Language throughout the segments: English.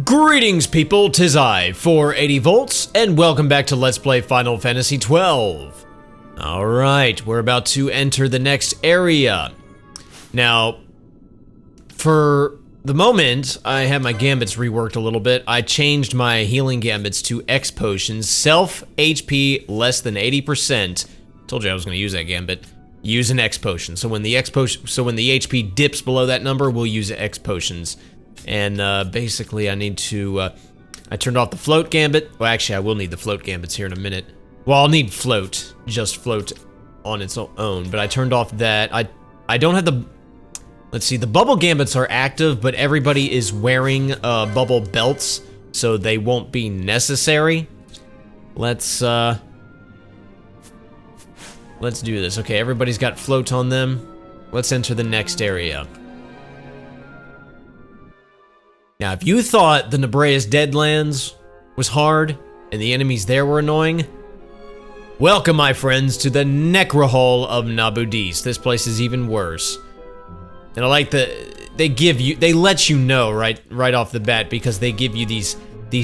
Greetings people, 'tis I, 480 volts, and welcome back to Let's Play Final Fantasy XII. Alright, we're about to enter the next area. Now, for the moment, I have my gambits reworked a little bit. I changed my healing gambits to X potions, self HP less than 80%. Told you I was going to use that gambit. Use an X potion. So when the HP dips below that number, we'll use X potions. And basically I need to, I turned off the float gambit. Well, actually I will need the float gambits here in a minute. Well, I'll need float, just float on its own, but I turned off that. I don't have the, let's see, the bubble gambits are active, but everybody is wearing bubble belts, so they won't be necessary. Let's do this. Okay, everybody's got float on them. Let's enter the next area. Now, if you thought the Nebrea's Deadlands was hard and the enemies there were annoying, welcome, my friends, to the Necrohole of Nabudis. This place is even worse. And I like they let you know right off the bat, because they give you these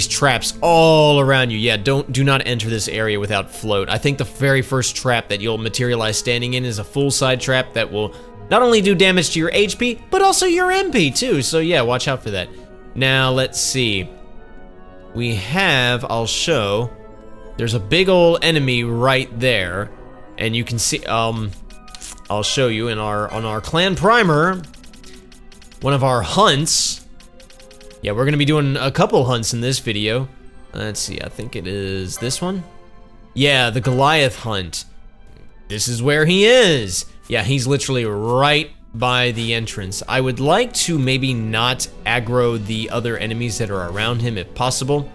traps all around you. Yeah, do not enter this area without float. I think the very first trap that you'll materialize standing in is a full side trap that will not only do damage to your HP, but also your MP too. So yeah, watch out for that. Now, let's see. We have, I'll show, there's a big old enemy right there, and you can see, I'll show you on our clan primer, one of our hunts. Yeah, we're gonna be doing a couple hunts in this video. Let's see, I think it is this one. Yeah, the Goliath hunt. This is where he is. Yeah, he's literally right by the entrance. I would like to maybe not aggro the other enemies that are around him if possible,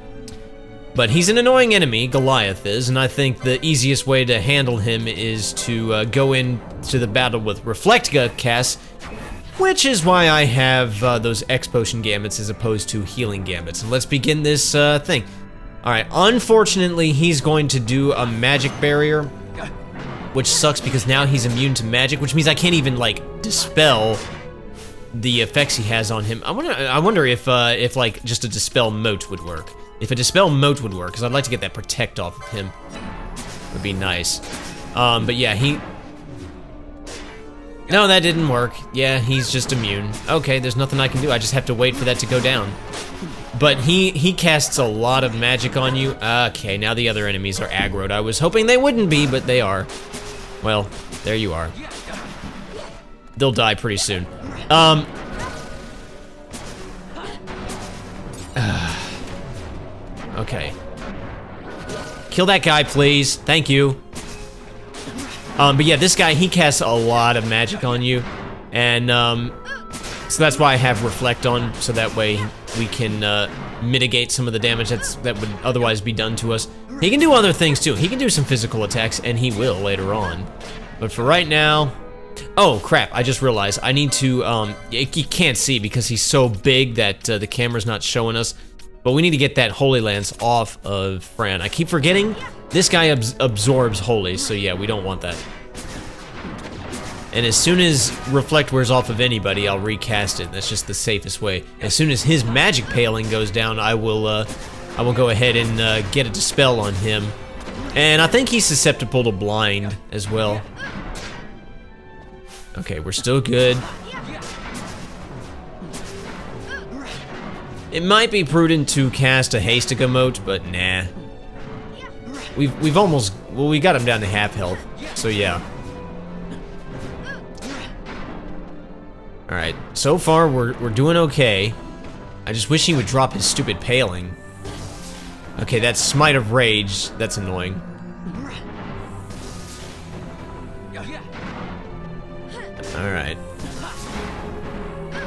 but he's an annoying enemy, Goliath is, and I think the easiest way to handle him is to go into the battle with Reflectica cast, which is why I have those X potion gambits as opposed to healing gambits. And let's begin this thing. Alright, unfortunately he's going to do a magic barrier, which sucks because now he's immune to magic, which means I can't even like dispel the effects he has on him. I wonder if like just a dispel mote would work. If a dispel mote would work, because I'd like to get that protect off of him. Would be nice. But yeah, no, that didn't work. Yeah, he's just immune. Okay, there's nothing I can do. I just have to wait for that to go down. But he casts a lot of magic on you. Okay, now the other enemies are aggroed. I was hoping they wouldn't be, but they are. Well, there you are. They'll die pretty soon. Okay. Kill that guy, please. Thank you. But yeah, this guy, he casts a lot of magic on you. And, so that's why I have Reflect on, so that way we can, mitigate some of the damage that would otherwise be done to us. He can do other things too. He can do some physical attacks, and he will later on. But for right now... Oh, crap, I just realized. I need to, you can't see because he's so big that the camera's not showing us. But we need to get that Holy Lance off of Fran. I keep forgetting this guy absorbs Holy, so yeah, we don't want that. And as soon as Reflect wears off of anybody, I'll recast it. That's just the safest way. As soon as his magic paling goes down, I will go ahead and get a dispel on him. And I think he's susceptible to blind as well. Okay, we're still good. It might be prudent to cast a Hastig emote, but nah. We've almost, well, we got him down to half health, so yeah. Alright, so far we're doing okay. I just wish he would drop his stupid paling. Okay, that's Smite of Rage. That's annoying. Alright.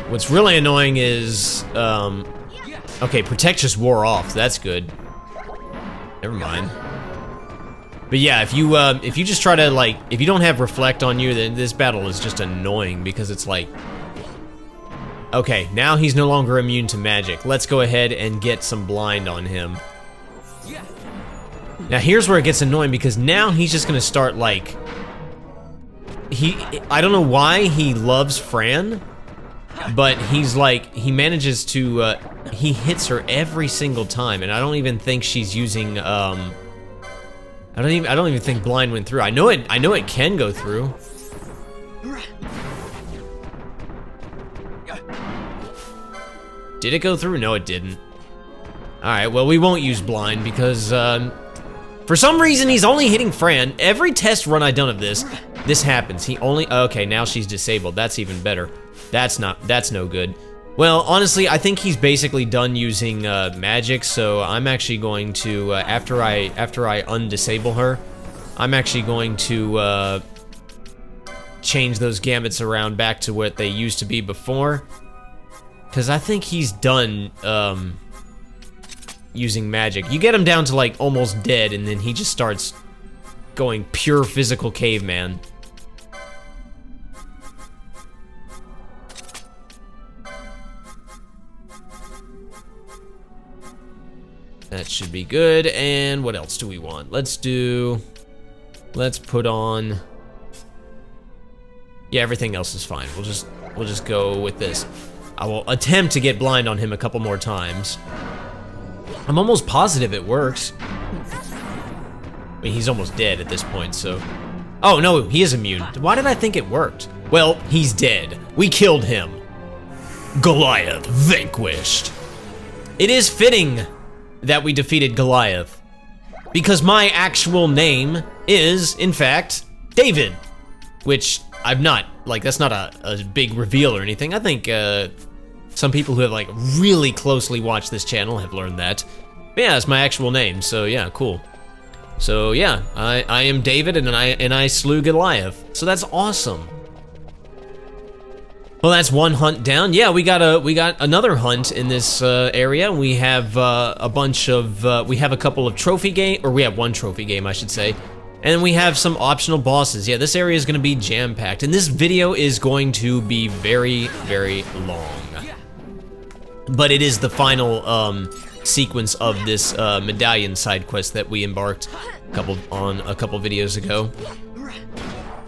What's really annoying is, okay, Protect just wore off. That's good. Never mind. But yeah, if you just try to, like, if you don't have Reflect on you, then this battle is just annoying because it's like... Okay, now he's no longer immune to magic. Let's go ahead and get some blind on him. Now here's where it gets annoying, because now he's just gonna start, like... I don't know why he loves Fran, but he's like, he manages to, he hits her every single time, and I don't even think she's using, I don't even think blind went through. I know it can go through. Did it go through? No, it didn't. All right, well, we won't use blind because, for some reason, he's only hitting Fran. Every test run I've done of this happens. He only, okay, now she's disabled. That's even better. That's no good. Well, honestly, I think he's basically done using magic, so I'm actually going to, after I undisable her, I'm actually going to change those gambits around back to what they used to be before, because I think he's done using magic. You get him down to like almost dead, and then he just starts going pure physical caveman. That should be good. And what else do we want? Let's put on, yeah, everything else is fine. We'll just go with this. I will attempt to get blind on him a couple more times. I'm almost positive it works. I mean, he's almost dead at this point, so. Oh no, he is immune. Why did I think it worked? Well, he's dead. We killed him. Goliath vanquished. It is fitting that we defeated Goliath, because my actual name is, in fact, David, which I've not, like, that's not a big reveal or anything. I think some people who have, like, really closely watched this channel have learned that. But yeah, it's my actual name, so yeah, cool. So yeah, I am David, and I slew Goliath, so that's awesome. Well, that's one hunt down. Yeah, we got another hunt in this area. We have a bunch of we have a couple of trophy game, or we have one trophy game, I should say, and we have some optional bosses. Yeah, this area is going to be jam-packed, and this video is going to be very, very long. But it is the final sequence of this medallion side quest that we embarked on a couple videos ago.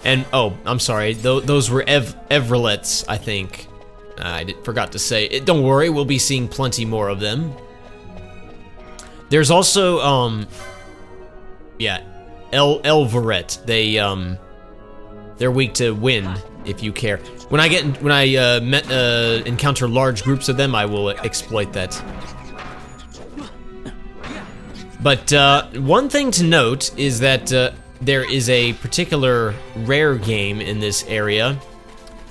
And, oh, I'm sorry, those were Evrelets, I think. I forgot to say it. Don't worry, we'll be seeing plenty more of them. There's also, yeah, Elveret. They're weak to wind, if you care. When I encounter large groups of them, I will exploit that. But, one thing to note is that, there is a particular rare game in this area.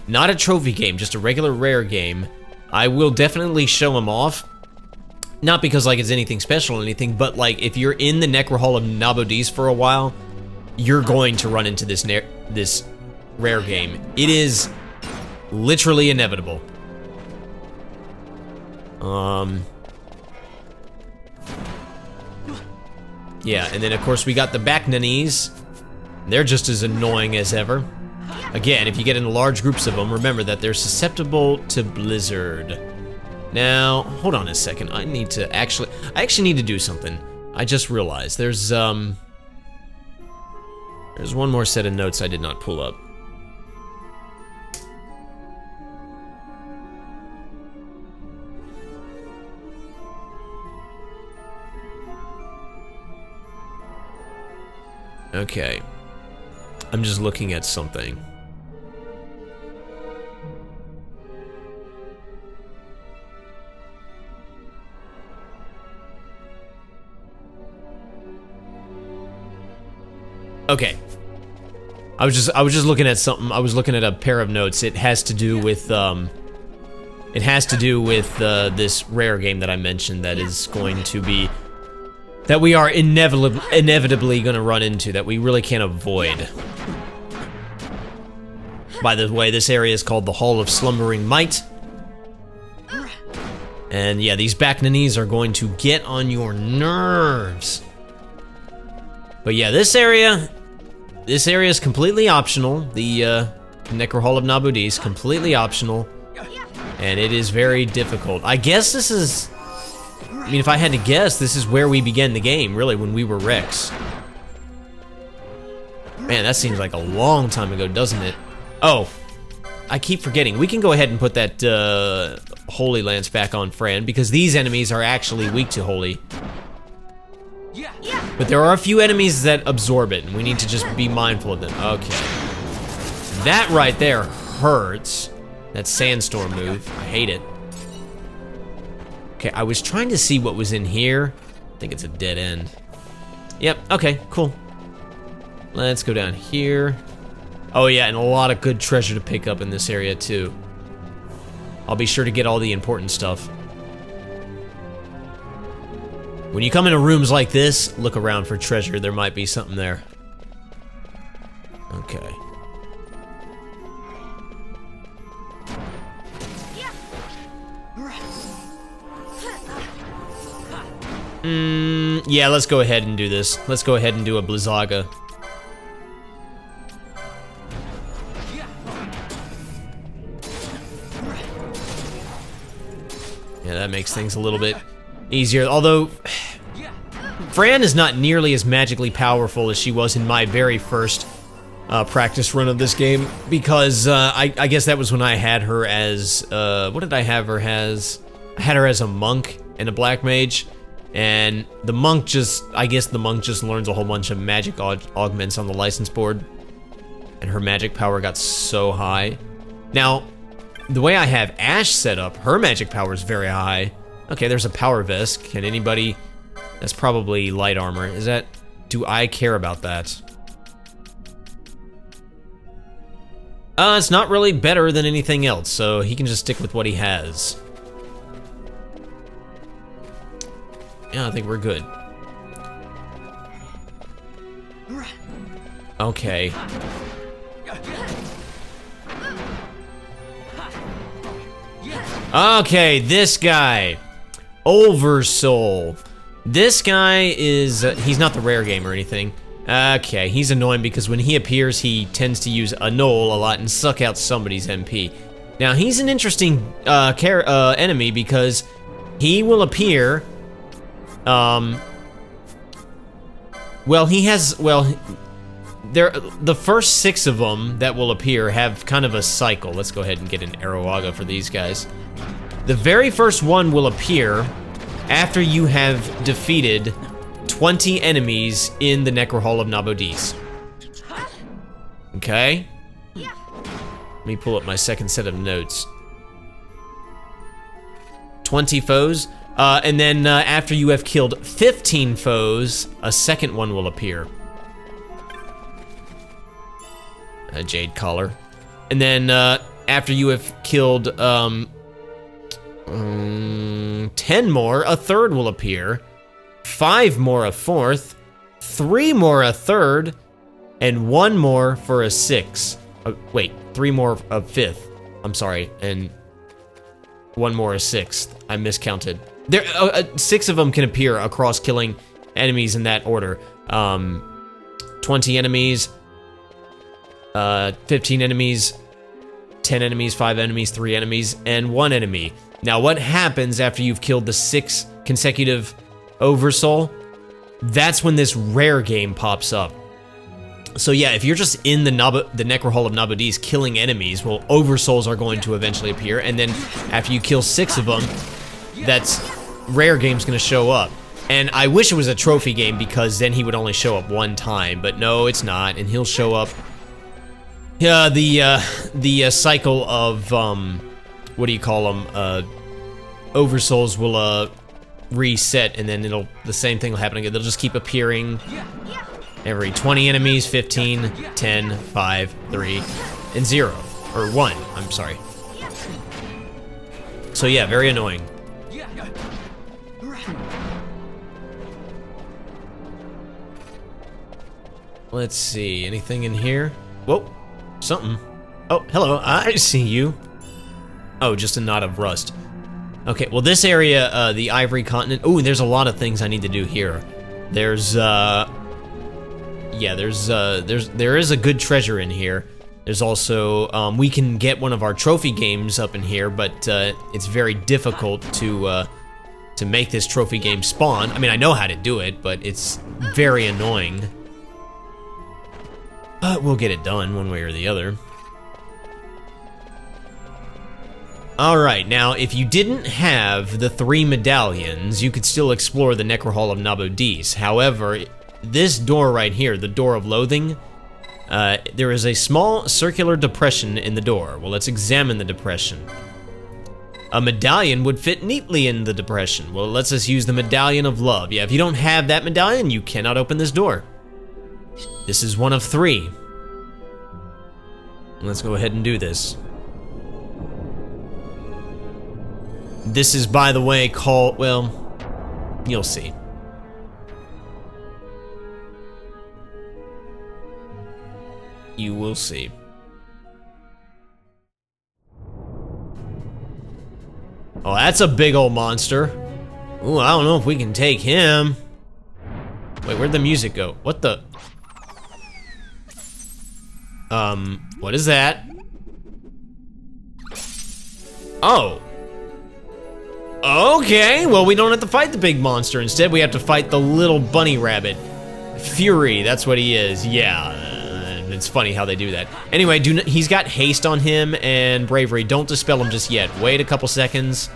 Not a trophy game, just a regular rare game. I will definitely show them off. Not because like it's anything special or anything, but like if you're in the Necrohall of Nabudis for a while, you're going to run into this rare game. It is literally inevitable. Yeah, and then of course we got the Backnanis. They're just as annoying as ever. Again, if you get into large groups of them, remember that they're susceptible to blizzard. Now, hold on a second. I actually need to do something. I just realized there's one more set of notes I did not pull up. Okay. I'm just looking at something. Okay. I was just looking at something. I was looking at a pair of notes. It has to do with this rare game that I mentioned that is going to be, that we are inevitably going to run into, that we really can't avoid. By the way, this area is called the Hall of Slumbering Might. And yeah, these Backnanis are going to get on your nerves. But yeah, this area is completely optional. The Necrohall of Nabudis is completely optional. And it is very difficult. I guess this is, I mean, if I had to guess, this is where we began the game, really, when we were Rex. Man, that seems like a long time ago, doesn't it? Oh, I keep forgetting. We can go ahead and put that Holy Lance back on Fran, because these enemies are actually weak to Holy. But there are a few enemies that absorb it, and we need to just be mindful of them. Okay. That right there hurts. That sandstorm move. I hate it. Okay, I was trying to see what was in here. I think it's a dead end. Yep, okay, cool. Let's go down here. Oh yeah, and a lot of good treasure to pick up in this area too. I'll be sure to get all the important stuff. When you come into rooms like this, look around for treasure. There might be something there. Okay. Yeah, let's go ahead and do this. Let's go ahead and do a Blizzaga. Yeah, that makes things a little bit easier. Although, Fran is not nearly as magically powerful as she was in my very first practice run of this game, because I guess that was when I had her as, what did I have her as? I had her as a monk and a black mage, and the monk just, I guess the monk just learns a whole bunch of magic augments on the license board, and her magic power got so high. Now, the way I have Ash set up, her magic power is very high. Okay, there's a power vest. Can anybody... That's probably light armor. Is that... Do I care about that? It's not really better than anything else, so he can just stick with what he has. Yeah, I think we're good. Okay. Okay, this guy. Oversoul. This guy is, he's not the rare game or anything. Okay, he's annoying because when he appears, he tends to use Annul a lot and suck out somebody's MP. Now, he's an interesting enemy because he will appear, well, he has, well, the first 6 of them that will appear have kind of a cycle. Let's go ahead and get an Aroaga for these guys. The very first one will appear after you have defeated 20 enemies in the Necrohall of Nabudis. Okay? Let me pull up my second set of notes. 20 foes, and then after you have killed 15 foes, a second one will appear. A Jade Collar. And then after you have killed 10 more, a third will appear. 5 more, a fourth. 3 more, a third. And 1 more for a 6. Wait, 3 more, a 5th. I'm sorry, and 1 more, a 6th. I miscounted. There, 6 of them can appear across killing enemies in that order. 20 enemies, 15 enemies, 10 enemies, 5 enemies, 3 enemies, and 1 enemy. Now, what happens after you've killed the 6 consecutive Oversoul? That's when this rare game pops up. So yeah, if you're just in the Necrohall of Nabudis killing enemies, well, Oversouls are going to eventually appear, and then after you kill 6 of them, that's rare game's gonna show up. And I wish it was a trophy game, because then he would only show up 1 time, but no, it's not, and he'll show up. The cycle of what do you call them? Oversouls will reset, and then the same thing will happen again. They'll just keep appearing every 20 enemies, 15, 10, 5, 3, and 0 or 1. I'm sorry. So yeah, very annoying. Let's see, anything in here? Whoa, something. Oh, hello, I see you. Oh, just a knot of rust. Okay, well this area, the Ivory Continent, ooh, there's a lot of things I need to do here. There's, yeah, there is a good treasure in here. There's also, we can get one of our trophy games up in here, but it's very difficult to make this trophy game spawn. I mean, I know how to do it, but it's very annoying. But we'll get it done one way or the other. Alright, now if you didn't have the 3 medallions, you could still explore the Necrohall of Nabudis. However, this door right here, the Door of Loathing, there is a small circular depression in the door. Well, let's examine the depression. A medallion would fit neatly in the depression. Well, let's just use the Medallion of Love. Yeah, if you don't have that medallion, you cannot open this door. This is one of 3. Let's go ahead and do this. This is, by the way, called, well, you'll see. You will see. Oh, that's a big old monster. Ooh, I don't know if we can take him. Wait, where'd the music go? What the? What is that? Oh. Okay, well, we don't have to fight the big monster. Instead, we have to fight the little bunny rabbit. Fury, that's what he is. Yeah, it's funny how they do that. Anyway, he's got haste on him and bravery. Don't dispel him just yet. Wait a couple seconds.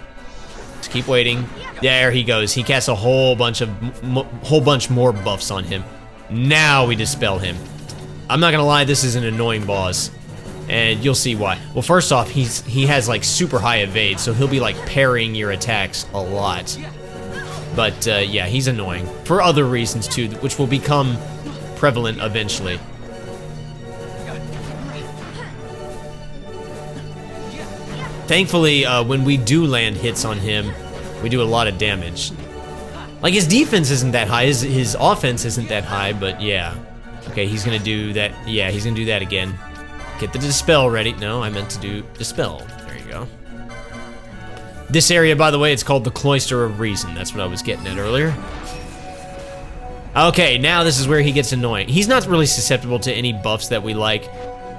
Just keep waiting. There he goes. He casts a whole bunch more buffs on him. Now we dispel him. I'm not gonna lie, this is an annoying boss. And you'll see why. Well, first off, he has like super high evade, so he'll be like parrying your attacks a lot. But yeah, he's annoying for other reasons too, which will become prevalent eventually. Thankfully, when we do land hits on him, we do a lot of damage. Like, his defense isn't that high, his offense isn't that high, but yeah. Okay, he's gonna do that. Yeah, he's gonna do that again. Get the dispel ready. No, I meant to do dispel. There you go. This area, by the way, it's called the Cloister of Reason. That's what I was getting at earlier. Okay, now this is where he gets annoying. He's not really susceptible to any buffs that we like,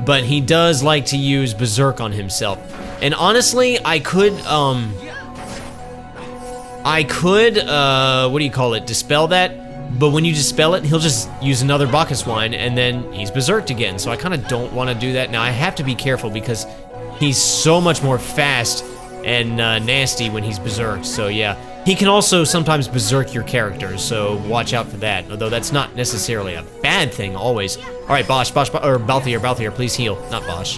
but he does like to use Berserk on himself. And honestly, I could, what do you call it, dispel that? But when you dispel it, he'll just use another Bacchus wine, and then he's berserked again. So I kind of don't want to do that. Now, I have to be careful because he's so much more fast and nasty when he's berserked. So yeah, he can also sometimes berserk your characters, so watch out for that. Although that's not necessarily a bad thing, always. All right, Bosch, or Balthier, please heal. Not Bosch.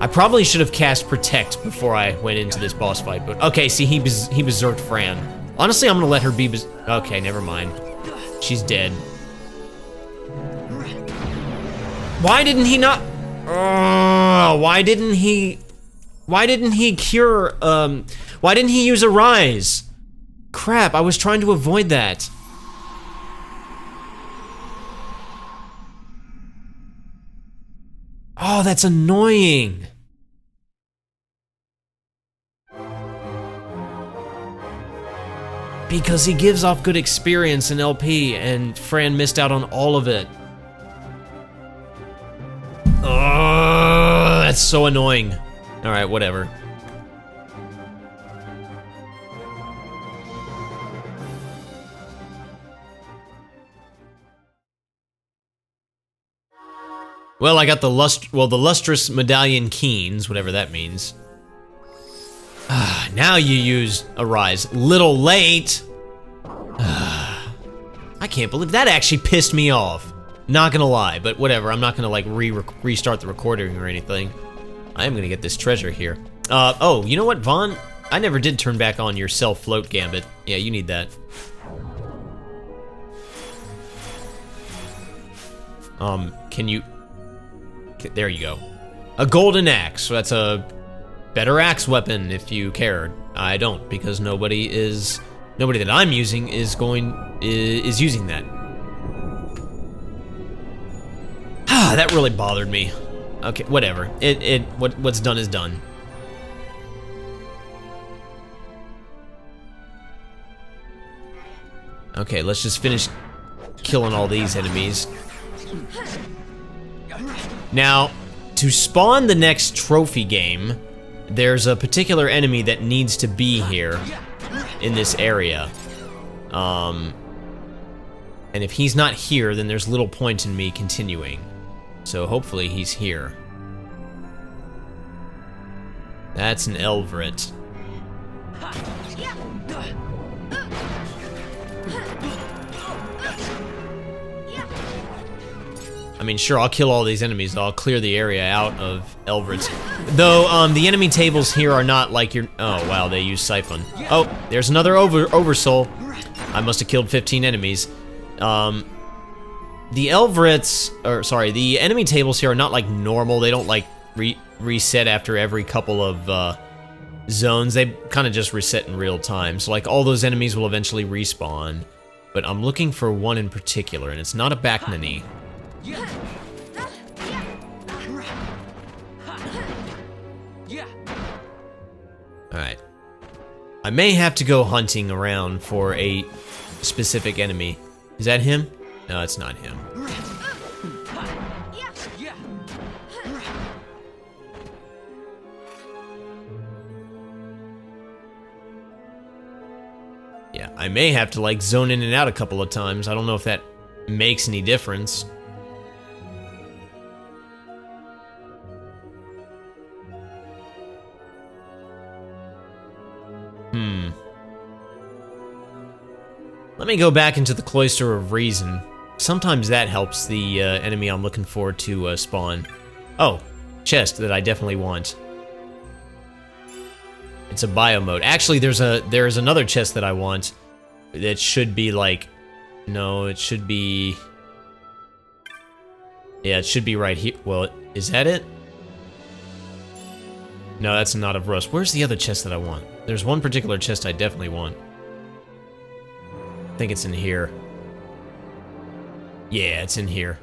I probably should have cast Protect before I went into this boss fight, but okay, see, he berserked Fran. Honestly, I'm gonna let her be okay, never mind. She's dead. Why didn't he not? Why didn't he cure? Why didn't he use a rise? Crap! I was trying to avoid that. Oh, that's annoying. Because he gives off good experience in LP, and Fran missed out on all of it. Oh, that's so annoying. All right, whatever. Well, I got the lustrous medallion keens, whatever that means. Now you use a rise. Little late. I can't believe that actually pissed me off. Not gonna lie, but whatever. I'm not gonna like restart the recording or anything. I am gonna get this treasure here. Oh, you know what, Vaughn? I never did turn back on your self-float gambit. Yeah, you need that. Can you... There you go. A golden axe. So that's a better axe weapon if you cared. I don't, because nobody that I'm using is using that. That really bothered me. Okay, whatever. What's done is done. Okay, let's just finish killing all these enemies. Now, to spawn the next trophy game, there's a particular enemy that needs to be here in this area. And if he's not here, then there's little point in me continuing. So hopefully he's here. That's an Elvret. I mean, sure, I'll kill all these enemies. I'll clear the area out of Elvrets. Though, the enemy tables here are not like your... Oh, wow, they use Siphon. Oh, there's another Oversoul. I must have killed 15 enemies. The Elvrets... Or, sorry, the enemy tables here are not like normal. They don't, like, reset after every couple of, zones. They kind of just reset in real time. So, like, all those enemies will eventually respawn. But I'm looking for one in particular, and it's not a Baknani. Alright. I may have to go hunting around for a specific enemy. Is that him? No, it's not him. Yeah, I may have to, like, zone in and out a couple of times. I don't know if that makes any difference. Let me go back into the Cloister of Reason. Sometimes that helps the enemy I'm looking for to spawn. Oh, chest that I definitely want. It's a bio mode. Actually, there's another chest that I want. That should be like, no, it should be. Yeah, it should be right here. Well, is that it? No, that's not of rust. Where's the other chest that I want? There's one particular chest I definitely want. I think it's in here. Yeah, it's in here.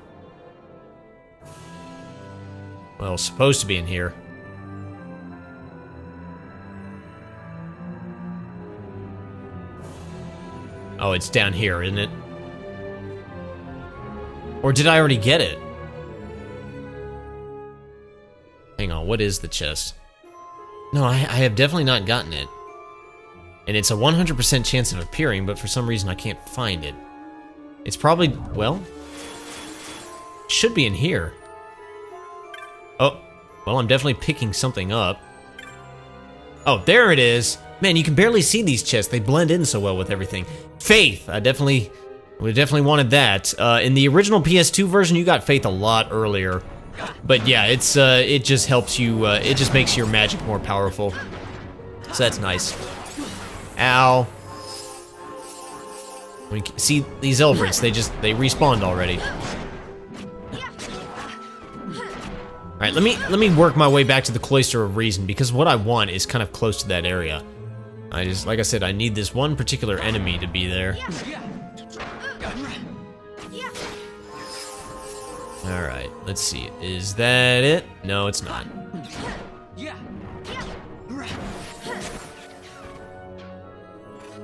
Well, it's supposed to be in here. Oh, it's down here, isn't it? Or did I already get it? Hang on, what is the chest? No, I have definitely not gotten it. And it's a 100% chance of appearing, but for some reason I can't find it. It's probably, well, it should be in here. Oh, well, I'm definitely picking something up. Oh, there it is. Man, you can barely see these chests. They blend in so well with everything. Faith, we definitely wanted that. In the original PS2 version, you got Faith a lot earlier. But yeah, it just helps you, it just makes your magic more powerful. So that's nice. Ow. See, these Elvrets, they respawned already. Alright, let me work my way back to the Cloister of Reason, because what I want is kind of close to that area. Like I said, I need this one particular enemy to be there. Alright, let's see. Is that it? No, it's not.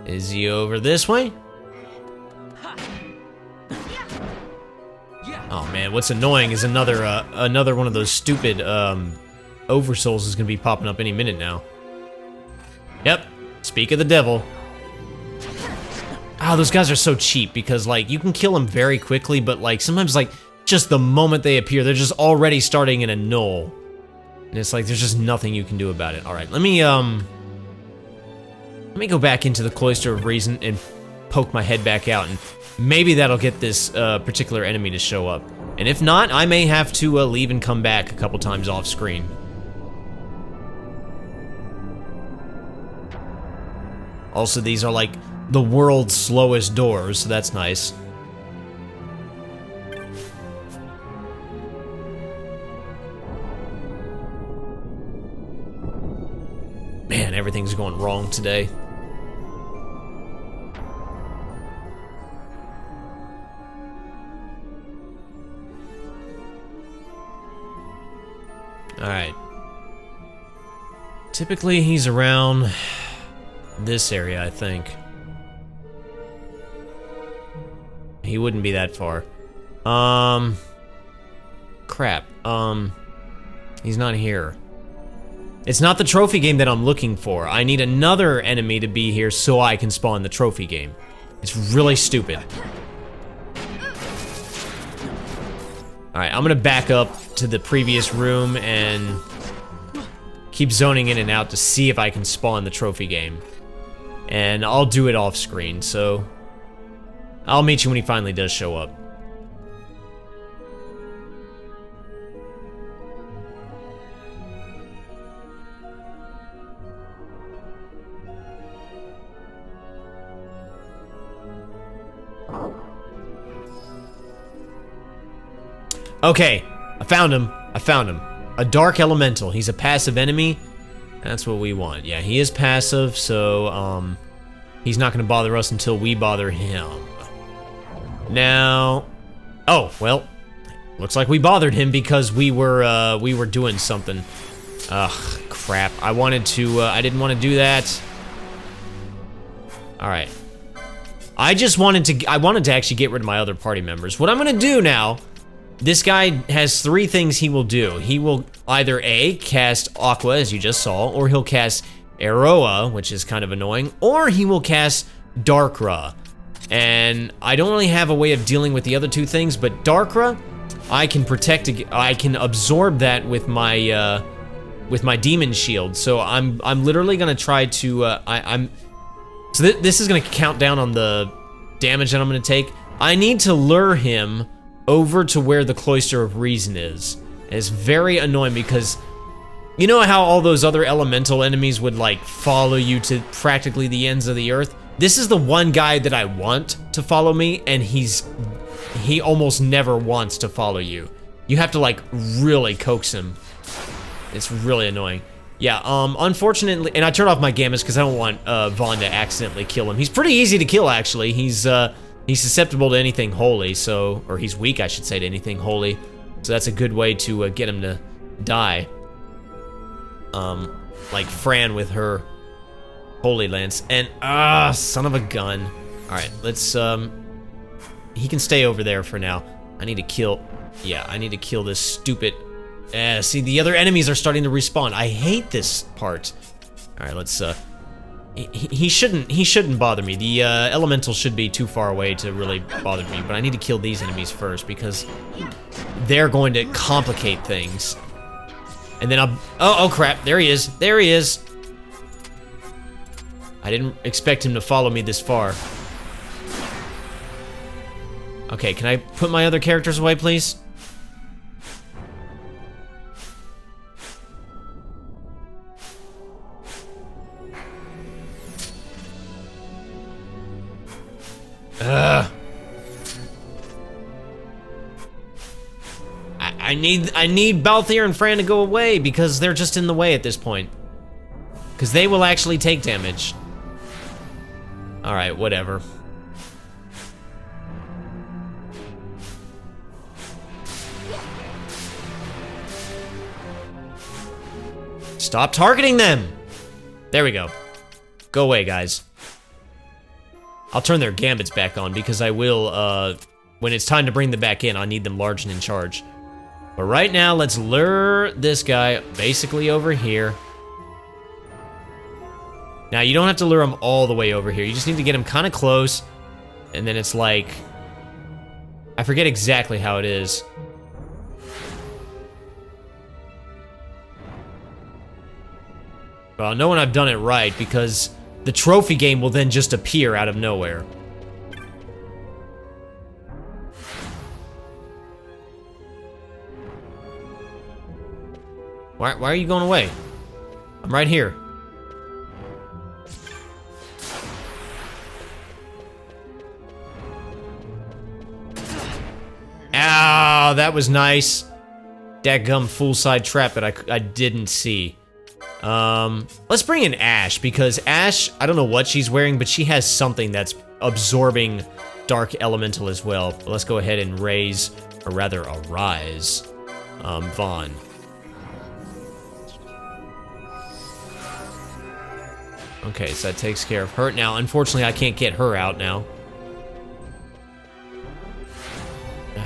Is he over this way? Oh man, what's annoying is another one of those stupid Oversouls is gonna be popping up any minute now. Yep, speak of the devil. Ah, those guys are so cheap because like you can kill them very quickly, but like sometimes like just the moment they appear, they're just already starting in a null. And it's like there's just nothing you can do about it. Alright, let me go back into the Cloister of Reason and poke my head back out, and maybe that'll get this particular enemy to show up. And if not, I may have to leave and come back a couple times off screen. Also, these are like the world's slowest doors, so that's nice. Man, everything's going wrong today. Alright. Typically, he's around this area, I think. He wouldn't be that far. Crap. He's not here. It's not the trophy game that I'm looking for. I need another enemy to be here so I can spawn the trophy game. It's really stupid. Alright, I'm gonna back up to the previous room and keep zoning in and out to see if I can spawn the trophy game. And I'll do it off screen, so I'll meet you when he finally does show up. Okay, I found him. A dark elemental. He's a passive enemy. That's what we want. Yeah, he is passive, so he's not gonna bother us until we bother him. Now, oh well, looks like we bothered him because we were doing something. Ugh, crap. I didn't want to do that. All right. I wanted to actually get rid of my other party members. What I'm gonna do now. This guy has 3 things he will do. He will either A, cast Aqua, as you just saw, or he'll cast Aeroa, which is kind of annoying, or he will cast Darkra. And I don't really have a way of dealing with the other 2 things, but Darkra, I can absorb that with my Demon Shield. So I'm literally gonna try to, so this is gonna count down on the damage that I'm gonna take. I need to lure him over to where the Cloister of Reason is. And it's very annoying because you know how all those other elemental enemies would like follow you to practically the ends of the earth? This is the one guy that I want to follow me, and he almost never wants to follow you. You have to like really coax him. It's really annoying. Yeah, unfortunately, and I turned off my Gammas because I don't want Vaughn to accidentally kill him. He's pretty easy to kill actually. He's susceptible to anything holy, so, or he's weak, I should say, to anything holy. So that's a good way to get him to die. Like Fran with her Holy Lance. And, son of a gun. Alright, let's, he can stay over there for now. I need to kill this stupid, see, the other enemies are starting to respawn. I hate this part. Alright, let's, He shouldn't bother me. The elemental should be too far away to really bother me, but I need to kill these enemies first because they're going to complicate things. And then oh crap, there he is. I didn't expect him to follow me this far. Okay, can I put my other characters away, please? I need Balthier and Fran to go away because they're just in the way at this point. Because they will actually take damage. Alright, whatever. Stop targeting them! There we go. Go away, guys. I'll turn their gambits back on because I will, when it's time to bring them back in, I need them large and in charge. But right now, let's lure this guy basically over here. Now, you don't have to lure him all the way over here. You just need to get him kind of close. And then it's like, I forget exactly how it is. Well, I know when I've done it right because the trophy game will then just appear out of nowhere. Why are you going away? I'm right here. Ow, that was nice. Dadgum full side trap that I didn't see. Let's bring in Ash, because Ash, I don't know what she's wearing, but she has something that's absorbing Dark Elemental as well. But let's go ahead and raise, or rather arise, Vaughn. Okay, so that takes care of her. Now, unfortunately, I can't get her out now.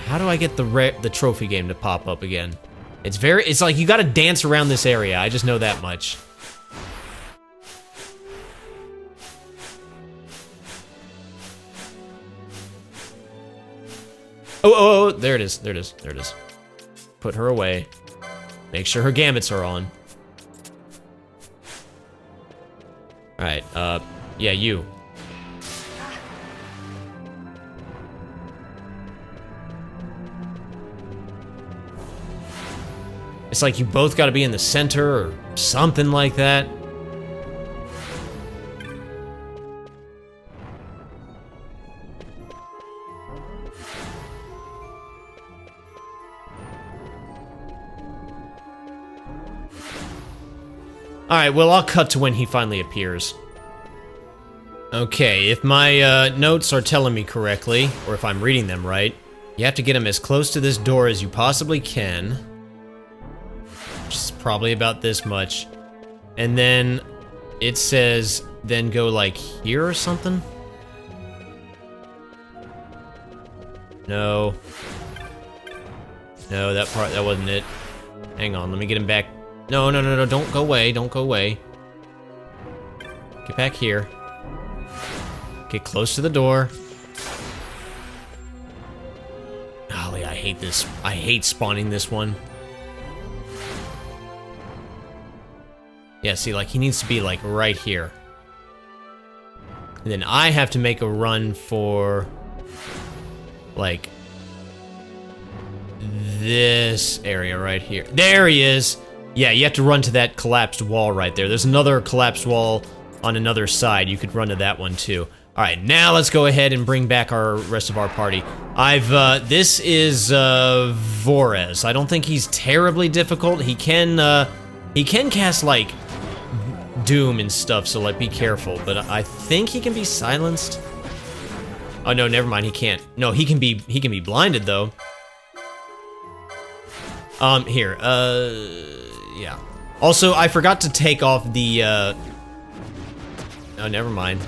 How do I get the trophy game to pop up again? It's like you gotta dance around this area. I just know that much. Oh, there it is, there it is, there it is. Put her away. Make sure her gambits are on. Alright, yeah, you. It's like you both gotta be in the center or something like that. Alright, well, I'll cut to when he finally appears. Okay, if my notes are telling me correctly, or if I'm reading them right, you have to get him as close to this door as you possibly can. Which is probably about this much. And then it says, then go like here or something? No. No, that wasn't it. Hang on, let me get him back. No, no, no, no, don't go away, don't go away. Get back here. Get close to the door. Golly, I hate this. I hate spawning this one. Yeah, see, like, he needs to be, like, right here. And then I have to make a run for, like, this area right here. There he is! Yeah, you have to run to that collapsed wall right there. There's another collapsed wall on another side. You could run to that one too. All right, now let's go ahead and bring back our rest of our party. This is, Vorez. I don't think he's terribly difficult. He can cast, like, Doom and stuff, so, like, be careful. But I think he can be silenced. Oh, no, never mind, he can't. No, he can be blinded, though. Here, yeah. Also, I forgot to take off the, oh, never mind.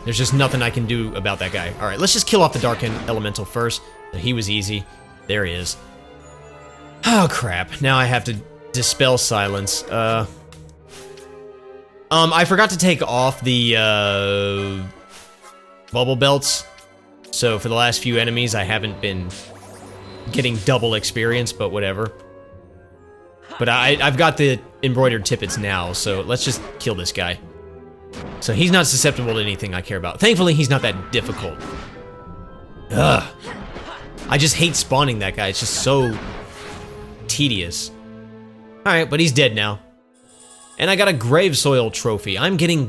There's just nothing I can do about that guy. Alright, let's just kill off the Dark Elemental first. He was easy. There he is. Oh, crap. Now I have to dispel silence. I forgot to take off the, bubble belts. So for the last few enemies, I haven't been getting double experience, but whatever. But I've got the embroidered tippets now, so let's just kill this guy. So he's not susceptible to anything I care about. Thankfully, he's not that difficult. Ugh. I just hate spawning that guy. It's just so tedious. Alright, but he's dead now. And I got a grave soil trophy. I'm getting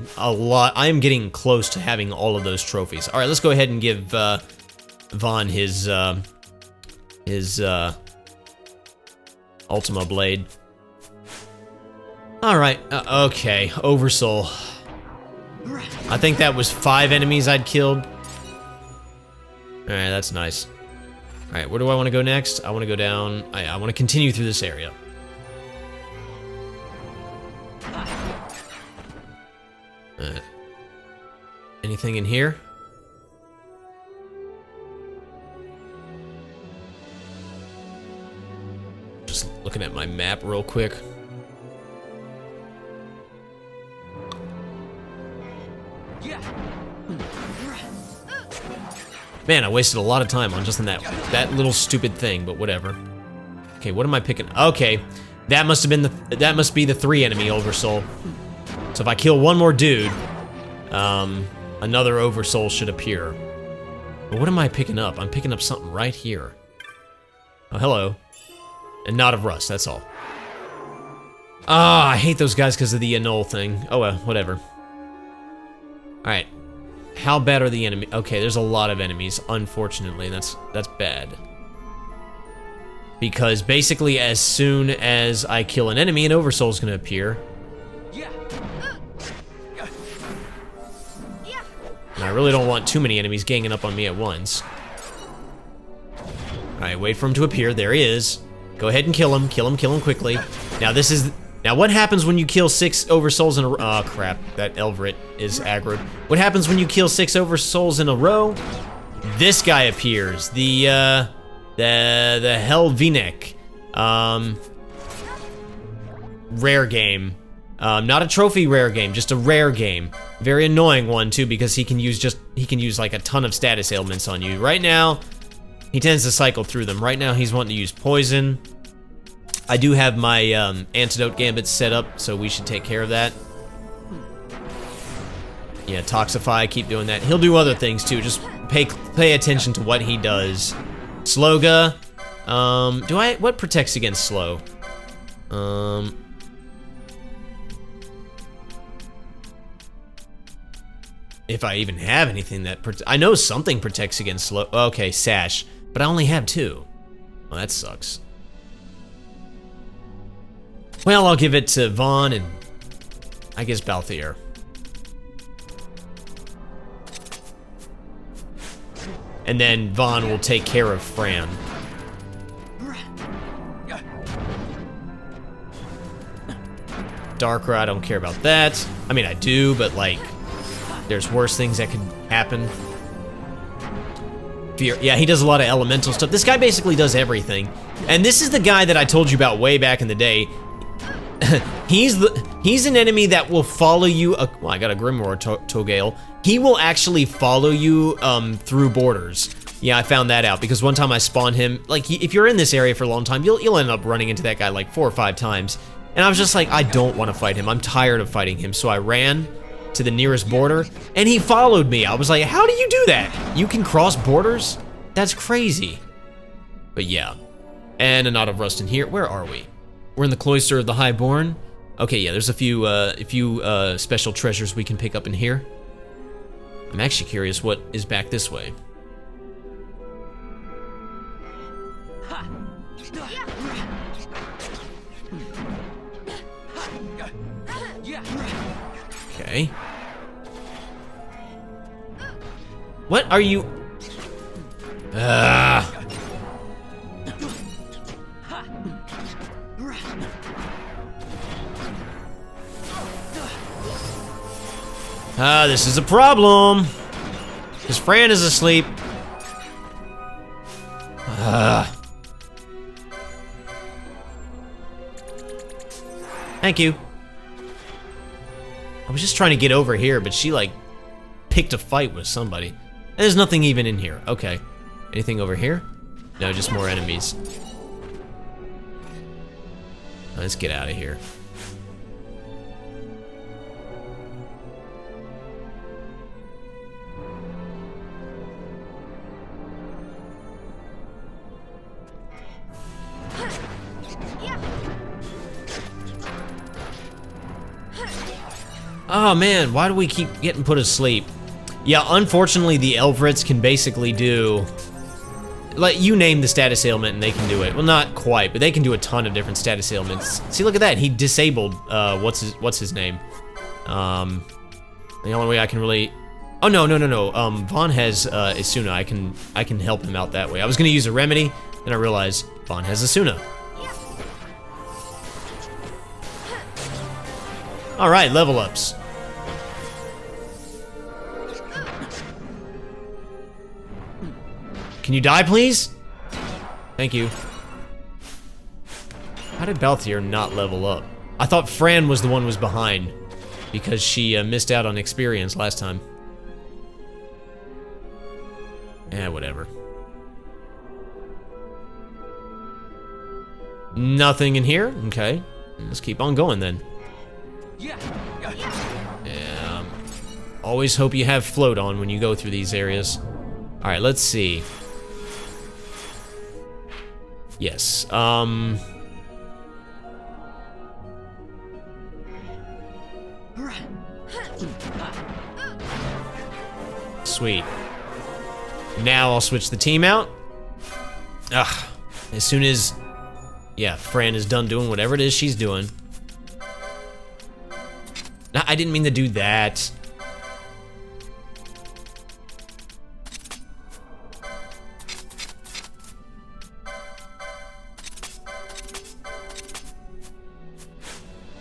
close to having all of those trophies. Alright, let's go ahead and give Vaughn his Ultima Blade. Alright, okay, Oversoul. I think that was 5 enemies I'd killed. Alright, that's nice. Alright, where do I want to go next? I want to go down. I want to continue through this area. Anything in here? Just looking at my map real quick. Man, I wasted a lot of time on just that little stupid thing, but whatever. Okay, what am I picking? Okay, that must be the 3 enemy Oversoul. So if I kill one more dude, another Oversoul should appear. But what am I picking up? I'm picking up something right here. Oh, hello. And Knot of Rust, that's all. Ah, I hate those guys because of the annul thing. Oh well, whatever. Alright. How bad are the enemies? Okay, there's a lot of enemies, unfortunately, and that's bad. Because basically, as soon as I kill an enemy, an Oversoul's gonna appear. And I really don't want too many enemies ganging up on me at once. Alright, wait for him to appear. There he is. Go ahead and kill him. Kill him quickly. Now what happens when you kill 6 Oversouls in a row? Oh crap, that Elvrit is aggroed. What happens when you kill 6 Oversouls in a row? This guy appears. The Helvinek. Rare game. Not a trophy rare game, just a rare game. Very annoying one too, because he can use like a ton of status ailments on you. Right now, he tends to cycle through them. Right now, he's wanting to use poison. I do have my antidote gambit set up, so we should take care of that. Yeah, Toxify, keep doing that. He'll do other things too, just pay attention to what he does. Sloga, what protects against slow? If I even have anything that I know something protects against slow. Okay, Sash, but I only have 2. Well, that sucks. Well, I'll give it to Vaughn and I guess Balthier. And then Vaughn will take care of Fran. Darkra, I don't care about that. I mean, I do, but like, there's worse things that could happen. Fear, yeah, he does a lot of elemental stuff. This guy basically does everything. And this is the guy that I told you about way back in the day. He's an enemy that will follow you. Well, I got a Grimoire Togale. He will actually follow you through borders. Yeah, I found that out because one time I spawned him. Like, if you're in this area for a long time, you'll end up running into that guy like 4 or 5 times. And I was just like, I don't want to fight him. I'm tired of fighting him. So I ran to the nearest border, and he followed me. I was like, how do you do that? You can cross borders? That's crazy. But yeah. And a Knot of Rust in here. Where are we? We're in the Cloister of the Highborn. Okay, yeah, there's a few special treasures we can pick up in here. I'm actually curious what is back this way. Okay. What are you? This is a problem. Because Fran is asleep. Thank you. I was just trying to get over here, but she like picked a fight with somebody. There's nothing even in here. Okay. Anything over here? No, just more enemies. Let's get out of here. Oh man, why do we keep getting put asleep? Yeah, unfortunately the Elvrits can basically do, like, you name the status ailment and they can do it. Well, not quite, but they can do a ton of different status ailments. See, look at that, he disabled, what's his name? The only way I can really, oh no, Vaughn has Isuna, I can help him out that way. I was gonna use a remedy, and I realized Vaughn has Isuna. All right, level ups. Can you die, please? Thank you. How did Balthier not level up? I thought Fran was the one who was behind because she missed out on experience last time. Eh, whatever. Nothing in here? Okay. Let's keep on going then. Yeah. Always hope you have float on when you go through these areas. All right, let's see. Yes. Sweet. Now I'll switch the team out. Ugh. As soon as, yeah, Fran is done doing whatever it is she's doing. No, I didn't mean to do that.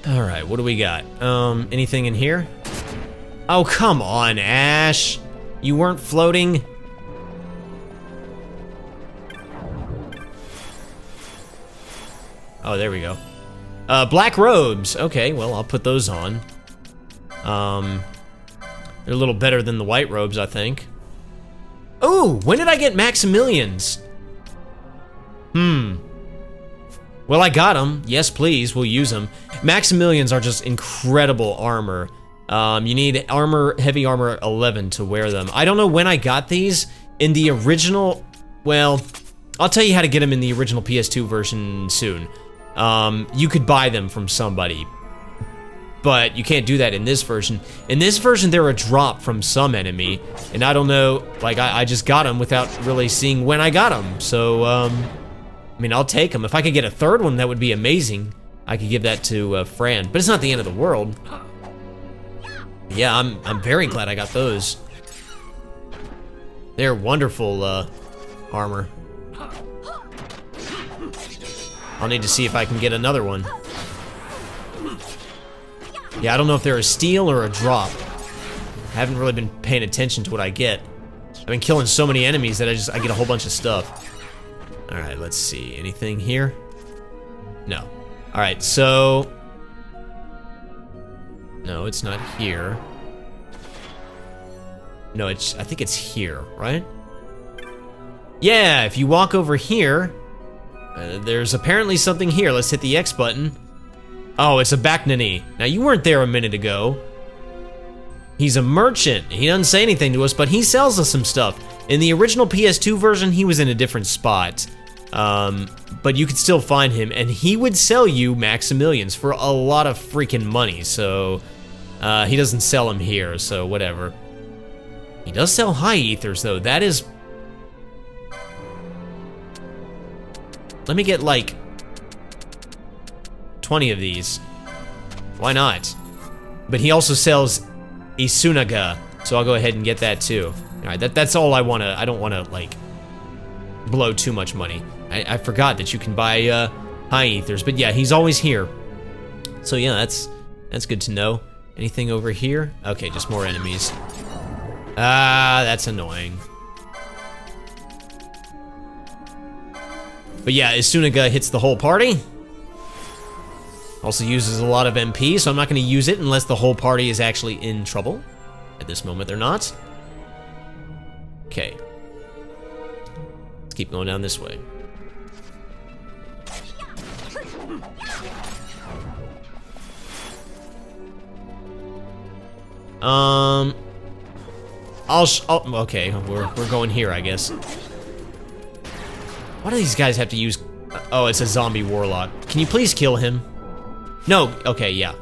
All right, what do we got? Anything in here? Oh, come on, Ash. You weren't floating? Oh, there we go. Black robes. Okay, well, I'll put those on. They're a little better than the white robes, I think. Oh, when did I get Maximilians? Well, I got them. Yes, please, we'll use them. Maximilians are just incredible armor. You need heavy armor 11 to wear them. I don't know when I got these. In the original, well, I'll tell you how to get them in the original PS2 version soon. You could buy them from somebody, but you can't do that in this version. In this version, they're a drop from some enemy, and I don't know, like, I just got them without really seeing when I got them. So, I mean, I'll take them. If I could get a third one, that would be amazing. I could give that to Fran, but it's not the end of the world. Yeah, I'm very glad I got those. They're wonderful armor. I'll need to see if I can get another one. Yeah, I don't know if they're a steal or a drop. I haven't really been paying attention to what I get. I've been killing so many enemies that I get a whole bunch of stuff. All right, let's see. Anything here? No. All right, so... No, it's not here. No, I think it's here, right? Yeah, if you walk over here, there's apparently something here. Let's hit the X button. Oh, it's a Baknani. Now, you weren't there a minute ago. He's a merchant. He doesn't say anything to us, but he sells us some stuff. In the original PS2 version, he was in a different spot. But you could still find him, and he would sell you Maximilians for a lot of freaking money, so he doesn't sell them here, so whatever. He does sell high ethers, though. That is... Let me get, like, 20 of these. Why not? But he also sells Isunaga, so I'll go ahead and get that, too. All right, that's all I want to... I don't want to, like, blow too much money. I forgot that you can buy high ethers, but yeah, he's always here. So yeah, that's good to know. Anything over here? Okay, just more enemies. Ah, that's annoying. But yeah, Isunaga hits the whole party. Also uses a lot of MP, so I'm not going to use it unless the whole party is actually in trouble. At this moment, they're not. Okay. Let's keep going down this way. Okay, we're going here, I guess. Why do these guys have to use... Oh, it's a zombie warlock. Can you please kill him? No, okay, yeah.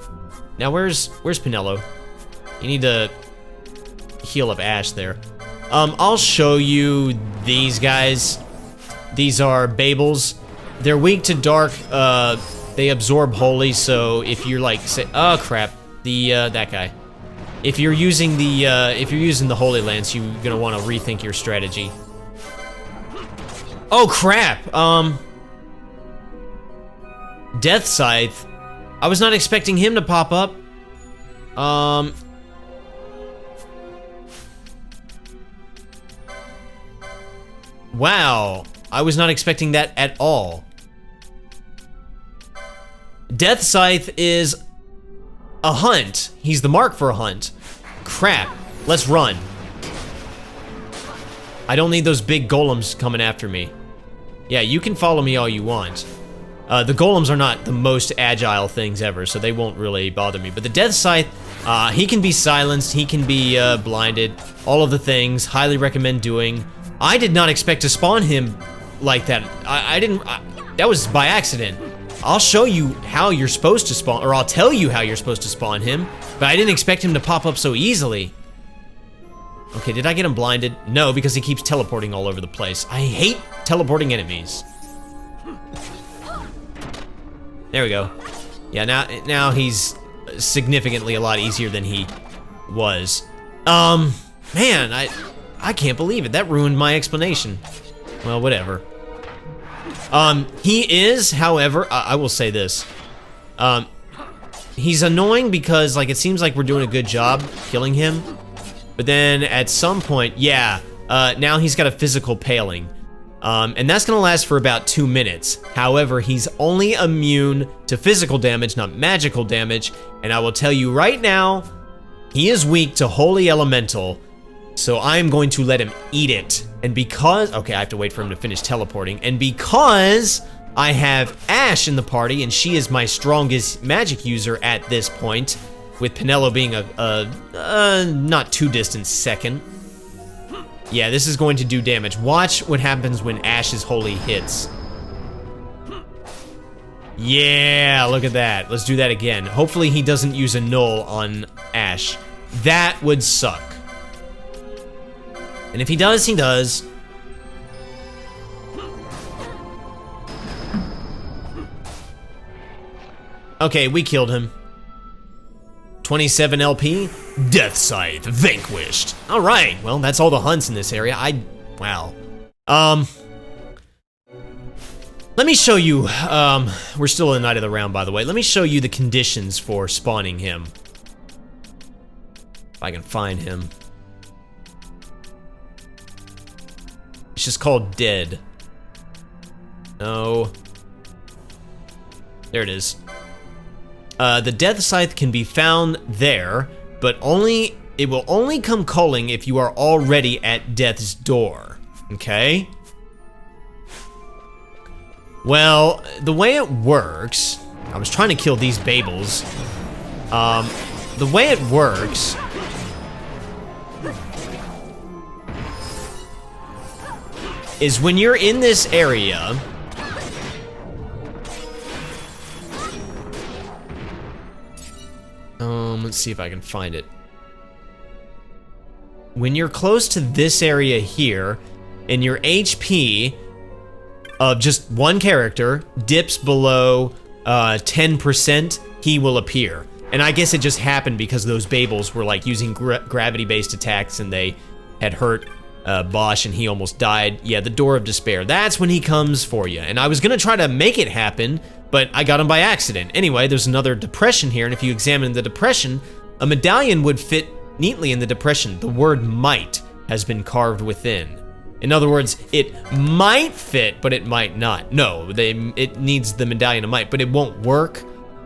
Now, where's Pinello? You need to heal up Ash there. I'll show you these guys. These are Babels. They're weak to dark. They absorb holy, so if you're like, say, oh crap, that guy. If you're using the Holy Lance, you're gonna want to rethink your strategy. Oh crap! Death Scythe. I was not expecting him to pop up. Wow, I was not expecting that at all. Death Scythe is a hunt. He's the mark for a hunt. Crap. Let's run. I don't need those big golems coming after me. Yeah, you can follow me all you want. The golems are not the most agile things ever, so they won't really bother me. But the Death Scythe, he can be silenced, he can be blinded, all of the things. Highly recommend doing. I did not expect to spawn him like that. That was by accident. I'll show you how you're supposed to spawn, or I'll tell you how you're supposed to spawn him, but I didn't expect him to pop up so easily. Okay, did I get him blinded? No, because he keeps teleporting all over the place. I hate teleporting enemies. There we go. Yeah, now he's significantly a lot easier than he was. Man, I can't believe it. That ruined my explanation. Well, whatever. He is, however, I will say this. He's annoying because, like, it seems like we're doing a good job killing him. But then at some point, yeah, now he's got a physical paling. And that's gonna last for about 2 minutes. However, he's only immune to physical damage, not magical damage. And I will tell you right now, he is weak to Holy Elemental. So I'm going to let him eat it. And because, okay, I have to wait for him to finish teleporting. And because I have Ash in the party and she is my strongest magic user at this point, with Pinello being a not too distant second. Yeah, this is going to do damage. Watch what happens when Ash's Holy hits. Yeah, look at that. Let's do that again. Hopefully he doesn't use a null on Ash. That would suck. And if he does, he does. Okay, we killed him. 27 LP, Death Scythe vanquished. All right, well, that's all the hunts in this area. Wow. Let me show you, we're still in the night of the round, by the way. Let me show you the conditions for spawning him. If I can find him. It's just called dead. No. There it is. The Death Scythe can be found there, but it will only come calling if you are already at Death's door. Okay? Well, the way it works, I was trying to kill these Babels. The way it works is when you're in this area, let's see if I can find it. When you're close to this area here, and your HP of just one character dips below 10%, he will appear. And I guess it just happened because those Babels were like using gravity-based attacks and they had hurt Bosch and he almost died. Yeah, the Door of Despair. That's when he comes for you. And I was gonna try to make it happen, but I got him by accident. Anyway, there's another depression here, and if you examine the depression, a medallion would fit neatly in the depression. The word might has been carved within. In other words, it might fit, but it might not. No, it needs the medallion of might, but it won't work.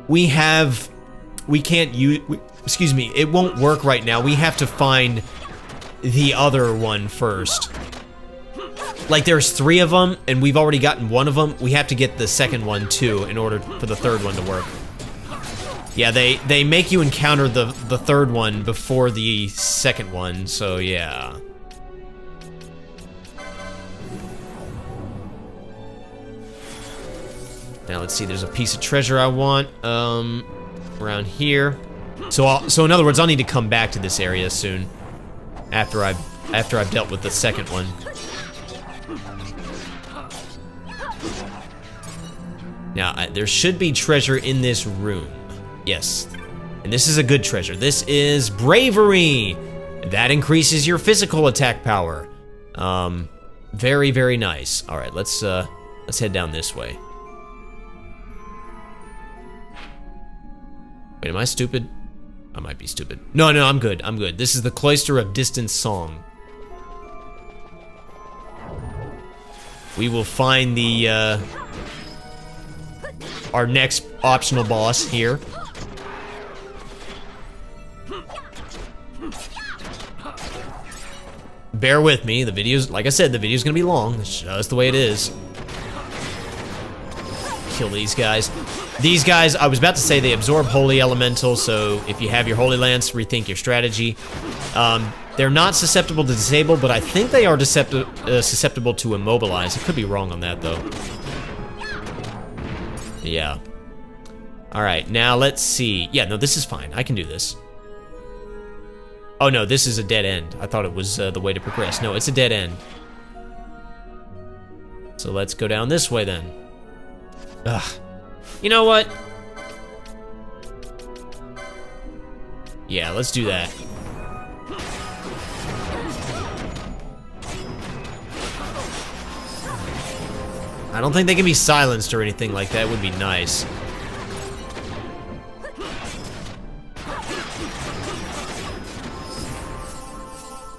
It won't work right now. We have to find the other one first. Like, there's 3 of them, and we've already gotten one of them. We have to get the second one, too, in order for the third one to work. Yeah, they make you encounter the third one before the second one, so yeah. Now, let's see, there's a piece of treasure I want, around here. So in other words, I'll need to come back to this area soon, after I've dealt with the second one. Now, there should be treasure in this room. Yes. And this is a good treasure. This is bravery. That increases your physical attack power. Very, very nice. All right, let's head down this way. Wait, am I stupid? I might be stupid. No, I'm good. I'm good. This is the Cloister of Distant Song. We will find the our next optional boss here. Bear with me, the video's, like I said, the video's gonna be long. That's just the way it is. Kill these guys. These guys, I was about to say they absorb Holy Elemental, so if you have your Holy Lance, rethink your strategy. They're not susceptible to disable, but I think they are susceptible to immobilize. I could be wrong on that, though. Yeah. Alright, now let's see. Yeah, no, this is fine. I can do this. Oh no, this is a dead end. I thought it was the way to progress. No, it's a dead end. So let's go down this way then. Ugh. You know what? Yeah, let's do that. I don't think they can be silenced or anything like that. Would be nice.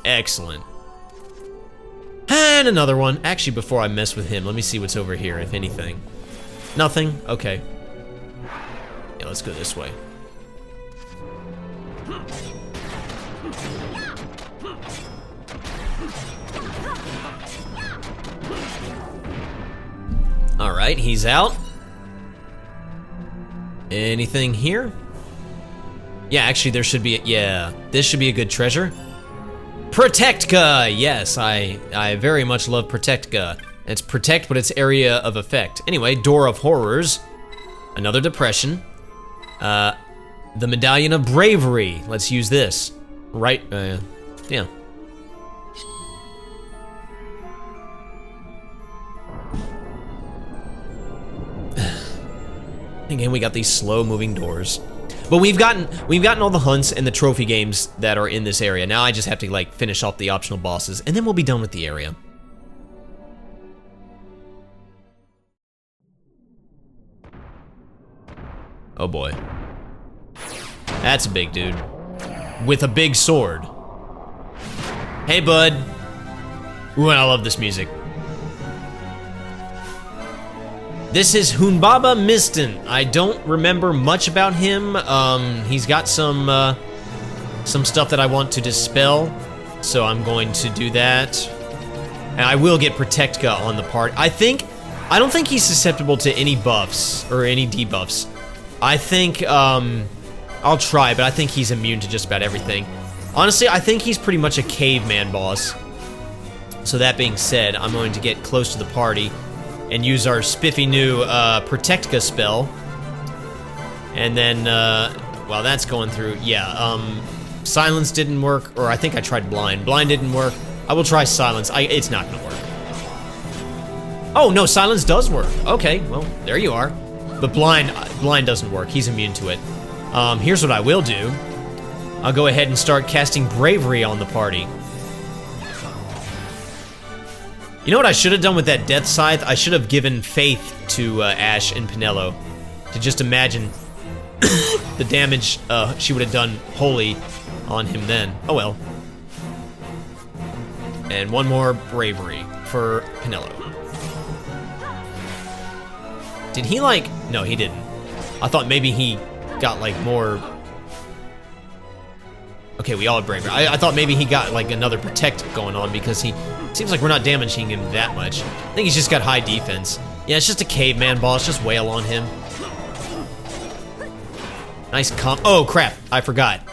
Excellent. And another one. Actually, before I mess with him, let me see what's over here, if anything. Nothing? Okay. Yeah, let's go this way. Alright, he's out. Anything here? Yeah, actually there should be, this should be a good treasure. Protectka! Yes, I very much love Protectka. It's protect, but it's area of effect. Anyway, Door of Horrors. Another depression. The Medallion of Bravery. Let's use this. Right, yeah. Again, we got these slow-moving doors. But we've gotten all the hunts and the trophy games that are in this area. Now I just have to like finish off the optional bosses, and then we'll be done with the area. Oh boy. That's a big dude. With a big sword. Hey, bud. Ooh, and I love this music. This is Hunbaba Mistin. I don't remember much about him. He's got some stuff that I want to dispel, so I'm going to do that. And I will get Protectka on the part. I don't think he's susceptible to any buffs or any debuffs. I think, I'll try, but I think he's immune to just about everything. Honestly, I think he's pretty much a caveman boss. So that being said, I'm going to get close to the party and use our spiffy new Protectka spell. And then, while that's going through, Silence didn't work, or I think I tried Blind. Blind didn't work. I will try Silence. It's not gonna work. Oh, no, Silence does work. Okay, well, there you are. But Blind doesn't work. He's immune to it. Here's what I will do. I'll go ahead and start casting Bravery on the party. You know what I should have done with that Death Scythe? I should have given Faith to Ash and Pinello to just imagine the damage she would have done wholly on him then. Oh well. And one more Bravery for Pinello. Did he like... No, he didn't. I thought maybe he got like more... Okay, we all have Bravery. I thought maybe he got like another Protect going on because he... Seems like we're not damaging him that much. I think he's just got high defense. Yeah, it's just a caveman boss. Just wail on him. Nice comp. Oh, crap. I forgot.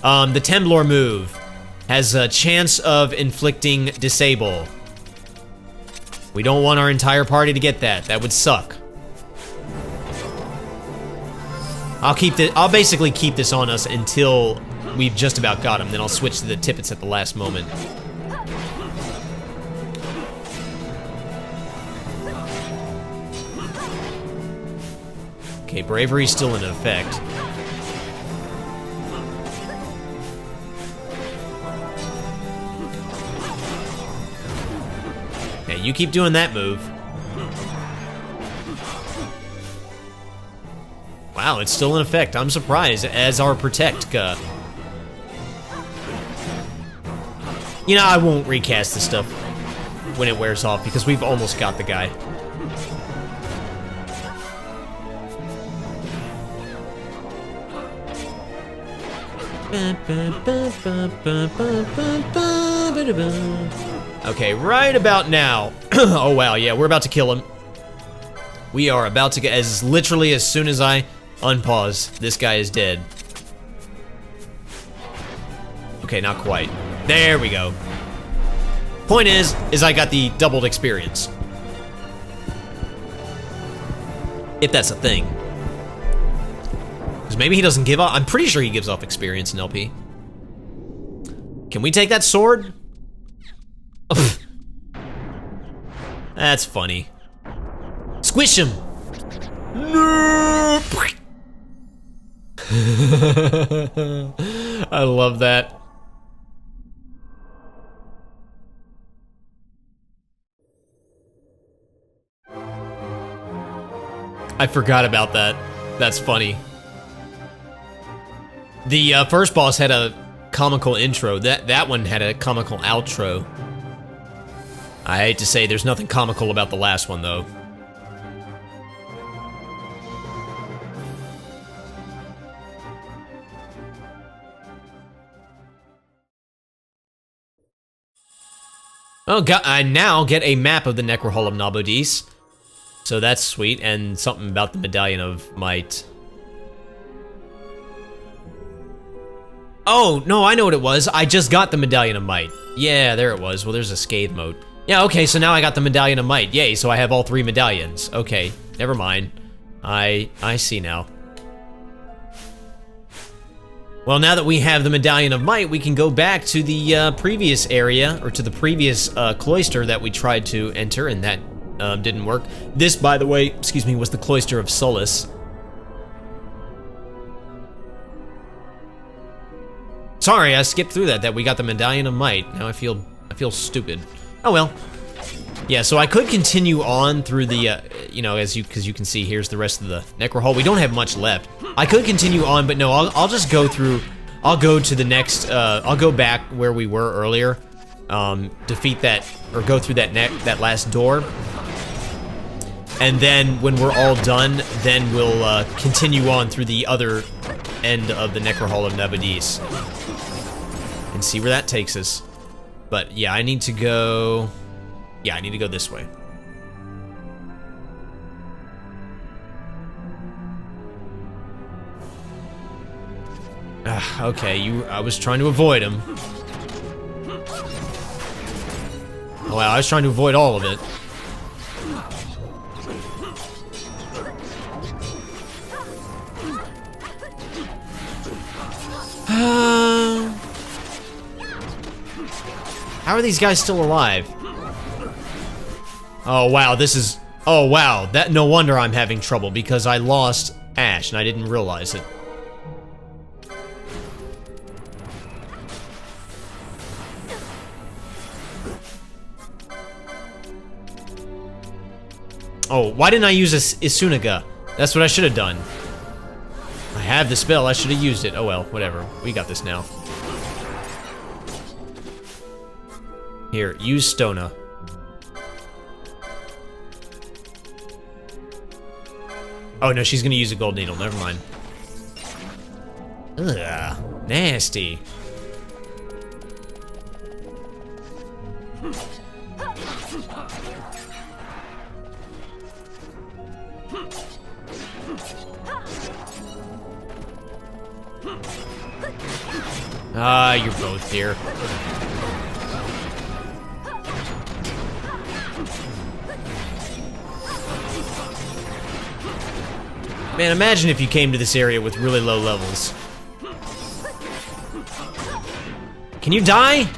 The Temblor move has a chance of inflicting disable. We don't want our entire party to get that. That would suck. I'll basically keep this on us until we've just about got him. Then I'll switch to the Tippets at the last moment. Okay, Bravery's still in effect. Okay, you keep doing that move. Wow, it's still in effect. I'm surprised, as our Protectka. You know, I won't recast this stuff when it wears off because we've almost got the guy. Okay, right about now. Oh wow, yeah, we're about to kill him. We are about to get, as literally as soon as I unpause, this guy is dead. Okay, not quite. There we go. Point is I got the doubled experience. If that's a thing. Because maybe he doesn't give up. I'm pretty sure he gives off experience in LP. Can we take that sword? That's funny. Squish him! No! I love that. I forgot about that. That's funny. The first boss had a comical intro. That one had a comical outro. I hate to say there's nothing comical about the last one, though. Oh, God, I now get a map of the Necrohall of Nabudis. So that's sweet, and something about the Medallion of Might. Oh, no, I know what it was. I just got the Medallion of Might. Yeah, there it was. Well, there's a Scathe mode. Yeah, okay, so now I got the Medallion of Might. Yay, so I have all 3 medallions. Okay, never mind. I see now. Well, now that we have the Medallion of Might, we can go back to the previous area, or to the previous cloister that we tried to enter, and that didn't work. This, by the way, excuse me, was the Cloister of Solace. Sorry, I skipped through that we got the Medallion of Might. Now I feel stupid. Oh well. Yeah, so I could continue on through the, you know, because you can see here's the rest of the Necrohol. We don't have much left. I could continue on, but no, I'll just go through. I'll go to the next. I'll go back where we were earlier, defeat that, or go through that last door, and then when we're all done, then we'll continue on through the other end of the Necrohol of Nabudis and see where that takes us. But yeah, I need to go. Yeah, I need to go this way. Okay, I was trying to avoid him. Oh wow, I was trying to avoid all of it. How are these guys still alive? Oh wow, this is... Oh wow, that no wonder I'm having trouble, because I lost Ash and I didn't realize it. Oh, why didn't I use Isunaga? That's what I should have done. I have the spell, I should have used it. Oh well, whatever. We got this now. Here, use Stona. Oh no, she's gonna use a gold needle, never mind. Ugh, nasty. Ah, you're both here. Man, imagine if you came to this area with really low levels. Can you die?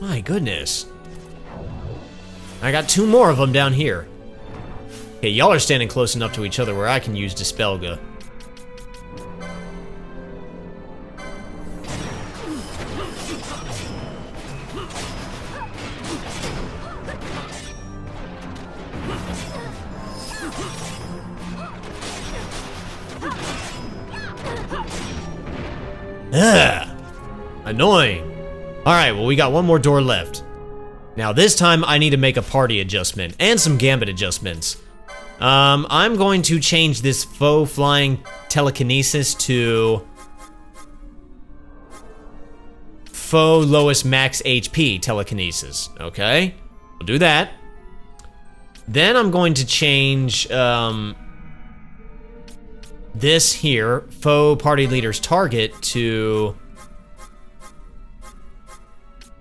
My goodness. I got 2 more of them down here. Okay, y'all are standing close enough to each other where I can use Dispelga. Ugh! Annoying. Alright, well we got 1 more door left. Now this time I need to make a party adjustment and some gambit adjustments. I'm going to change this faux flying telekinesis to faux lowest max HP telekinesis. Okay, we'll do that. Then I'm going to change this here, faux party leader's target, to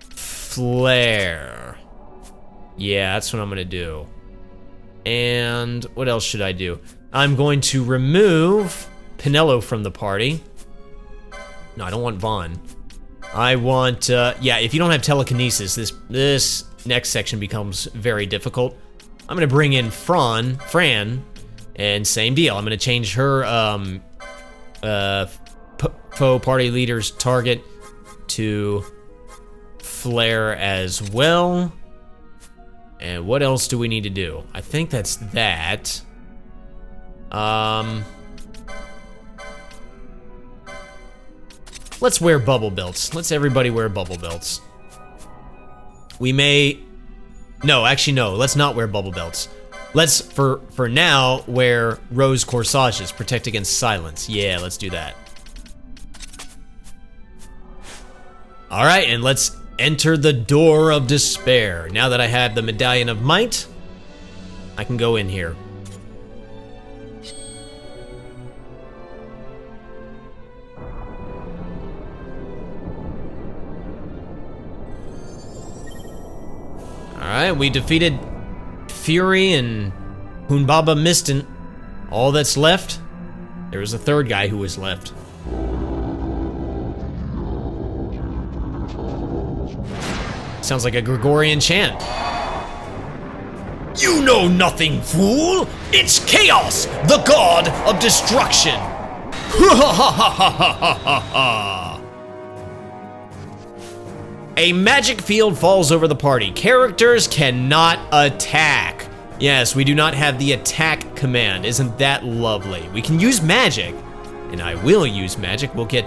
flare. Yeah, that's what I'm gonna do. And what else should I do? I'm going to remove Pinello from the party. No, I don't want Vaughn. I want, yeah, if you don't have telekinesis, this next section becomes very difficult. I'm gonna bring in Fran, and same deal. I'm gonna change her faux party leader's target to flare as well. And what else do we need to do? I think that's that. Let's wear bubble belts. Let's everybody wear bubble belts. We may... No, actually no, let's not wear bubble belts. Let's, for now, wear rose corsages, protect against silence. Yeah, let's do that. All right, and let's enter the door of despair. Now that I have the Medallion of Might, I can go in here. Alright, we defeated Fury and Hunbaba Mistant. All that's left, there was a third guy who was left. Sounds like a Gregorian chant. You know nothing, fool! It's Chaos, the god of destruction! A magic field falls over the party. Characters cannot attack. Yes, we do not have the attack command. Isn't that lovely? We can use magic, and I will use magic. We'll get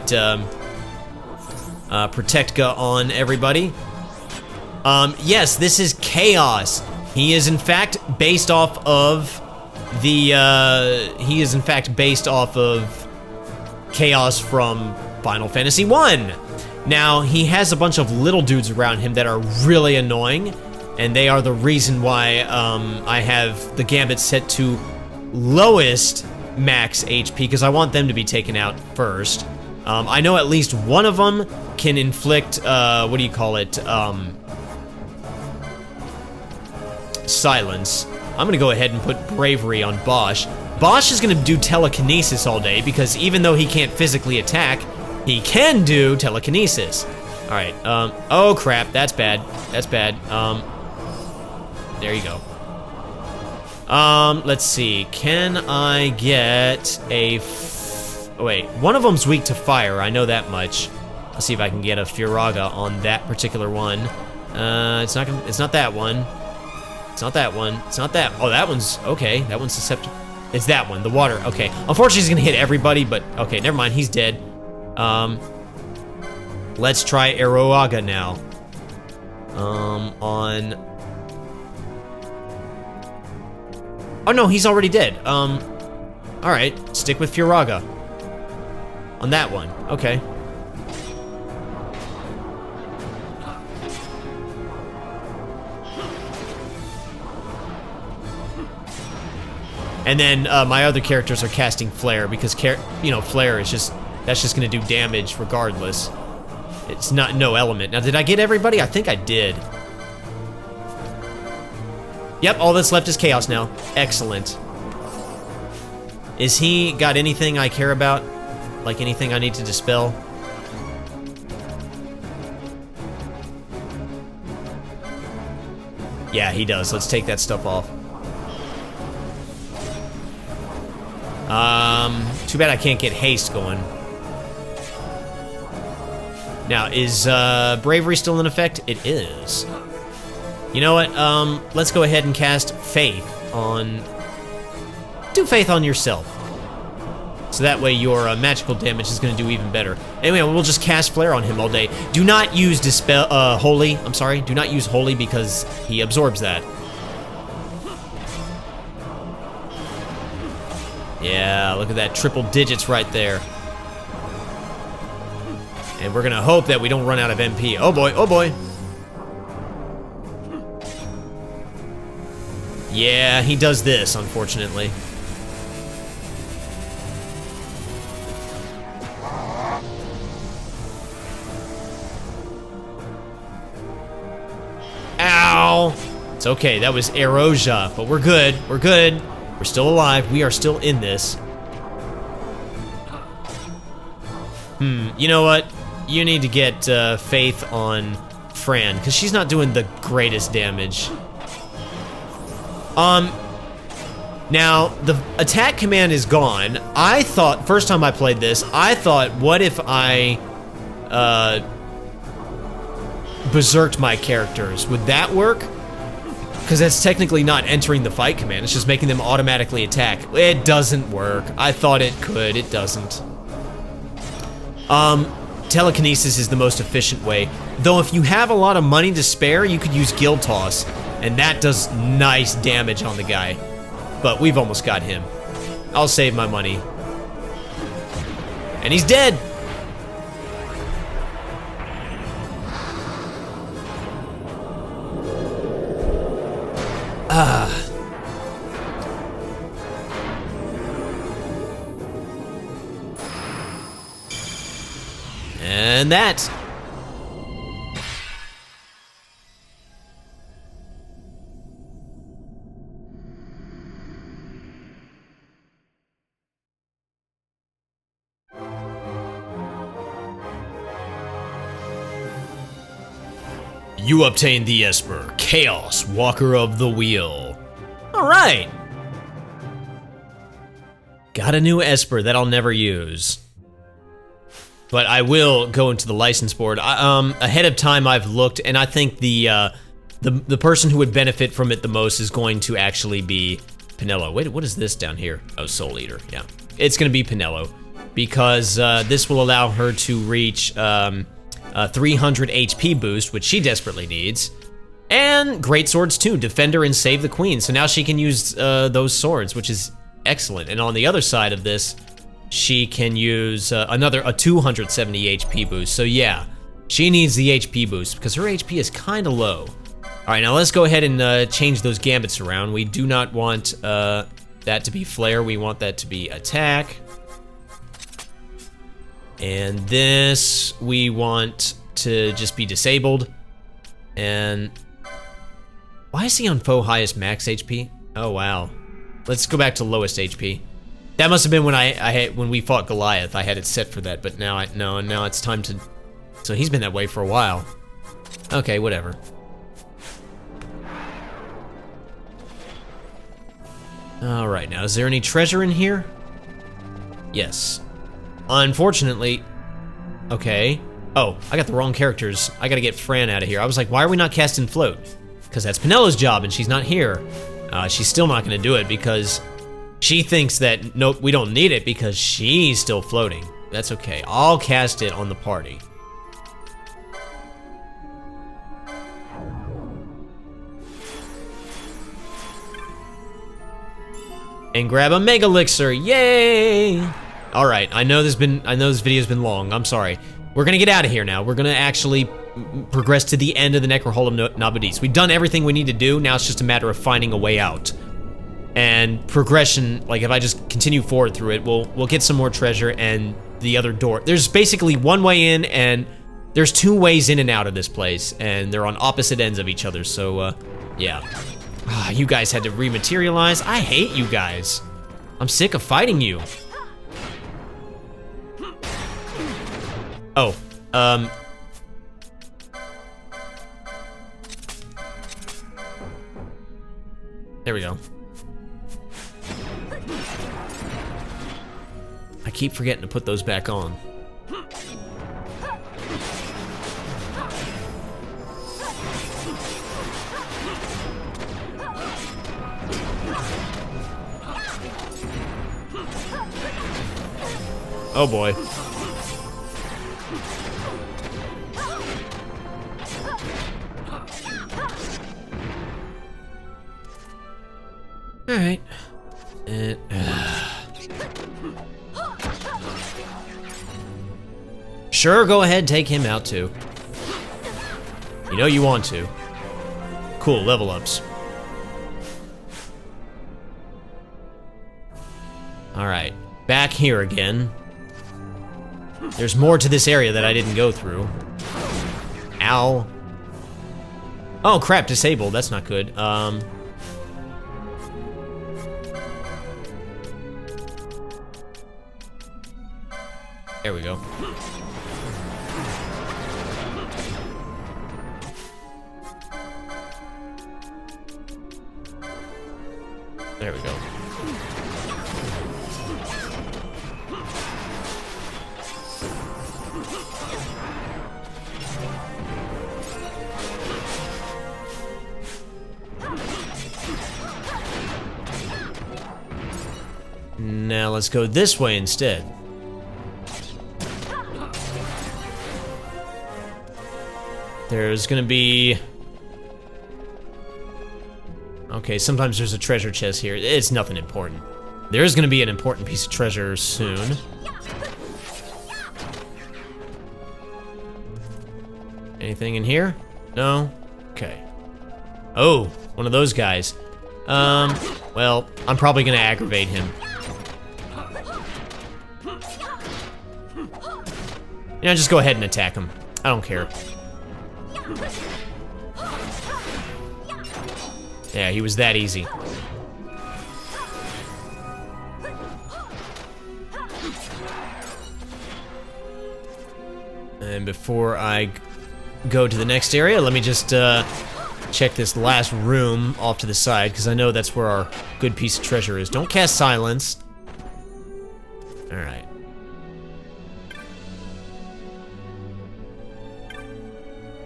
Protectka on everybody. Yes, this is Chaos. He is in fact based off of Chaos from Final Fantasy I. Now, he has a bunch of little dudes around him that are really annoying, and they are the reason why I have the Gambit set to lowest max HP, because I want them to be taken out first. I know at least one of them can inflict, what do you call it, silence. I'm gonna go ahead and put Bravery on Bosch. Bosch is gonna do telekinesis all day, because even though he can't physically attack, he can do telekinesis. All right, oh crap, that's bad, that's bad. There you go. Let's see, can I get a, wait, one of them's weak to fire, I know that much. Let's see if I can get a Firaga on that particular one. It's not that one. It's not that one. It's not that. Oh, that one's okay. That one's susceptible. It's that one, the water. Okay. Unfortunately, he's gonna hit everybody, but okay, never mind. He's dead. Let's try Eroaga now. On. Oh no, he's already dead. All right. Stick with Firaga. On that one. Okay. And then my other characters are casting Flare, because Flare is that's just gonna do damage regardless. It's not no element. Now, did I get everybody? I think I did. Yep, all that's left is Chaos now. Excellent. Is he got anything I care about? Like anything I need to dispel? Yeah, he does. Let's take that stuff off. Too bad I can't get haste going. Now, is Bravery still in effect? It is. You know what? Let's go ahead and cast Faith on... Do Faith on yourself. So that way your magical damage is going to do even better. Anyway, we'll just cast Flare on him all day. Do not use Dispel... Holy. I'm sorry. Do not use Holy, because he absorbs that. Yeah, look at that, triple digits right there. And we're gonna hope that we don't run out of MP. Oh boy, oh boy. Yeah, he does this, unfortunately. Ow! It's okay, that was Erosia, but we're good, we're good. We're still alive. We are still in this. You know what? You need to get Faith on Fran, because she's not doing the greatest damage. Now, the attack command is gone. I thought, first time I played this, I thought, what if I berserked my characters? Would that work? Because that's technically not entering the fight command, it's just making them automatically attack. It doesn't work. I thought it could, it doesn't. Telekinesis is the most efficient way. Though if you have a lot of money to spare, you could use Guild Toss, and that does nice damage on the guy. But we've almost got him. I'll save my money. And he's dead! And that. You obtained the Esper, Chaos, Walker of the Wheel. All right. Got a new Esper that I'll never use. But I will go into the license board. Ahead of time, I've looked, and I think the person who would benefit from it the most is going to actually be Pinello. Wait, what is this down here? Oh, Soul Eater, yeah. It's gonna be Pinello, because this will allow her to reach a 300 HP boost, which she desperately needs, and great swords too, Defender and Save the Queen. So now she can use those swords, which is excellent. And on the other side of this, she can use a 270 HP boost. So yeah, she needs the HP boost because her HP is kind of low. All right, now let's go ahead and change those gambits around. We do not want that to be flare. We want that to be attack. And this, we want to just be disabled. And why is he on foe highest max HP? Oh, wow. Let's go back to lowest HP. That must have been when when we fought Goliath. I had it set for that, but now now it's time to. So he's been that way for a while. Okay, whatever. All right, now is there any treasure in here? Yes. Unfortunately, okay. Oh, I got the wrong characters. I gotta get Fran out of here. I was like, why are we not casting float? Because that's Pinello's job, and she's not here. She's still not gonna do it because she thinks that, nope, we don't need it because she's still floating. That's okay. I'll cast it on the party. And grab a Mega Elixir, yay! All right, I know this video's been long, I'm sorry. We're gonna get out of here now. We're gonna actually progress to the end of the Necrohole of Nabudis. We've done everything we need to do, now it's just a matter of finding a way out. And progression, like if I just continue forward through it, we'll get some more treasure and the other door. There's basically one way in and there's two ways in and out of this place, and they're on opposite ends of each other, so yeah. You guys had to rematerialize. I hate you guys. I'm sick of fighting you. Oh, there we go. I keep forgetting to put those back on. Oh boy. All right. And, Sure, go ahead, take him out too. You know you want to. Cool, level ups. All right, back here again. There's more to this area that I didn't go through. Ow. Oh crap, disabled, that's not good. There we go. There we go. Now let's go this way instead. There's gonna be... Okay, sometimes there's a treasure chest here. It's nothing important. There's gonna be an important piece of treasure soon. Anything in here? No? Okay. Oh, one of those guys. Well, I'm probably gonna aggravate him. Yeah, just go ahead and attack him. I don't care. Yeah, he was that easy. And before I go to the next area. Let me just check this last room off to the side, because I know that's where our good piece of treasure is. Don't cast silence. Alright.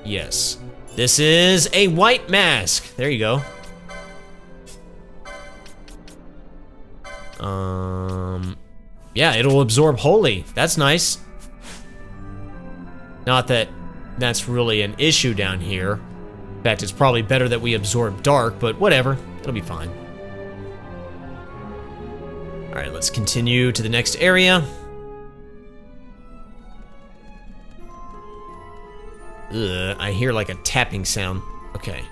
Yes. This is a white mask. There you go. Yeah, it'll absorb holy. That's nice. Not that that's really an issue down here. In fact, it's probably better that we absorb dark, but whatever. It'll be fine. Alright, let's continue to the next area. Ugh, I hear like a tapping sound. Okay.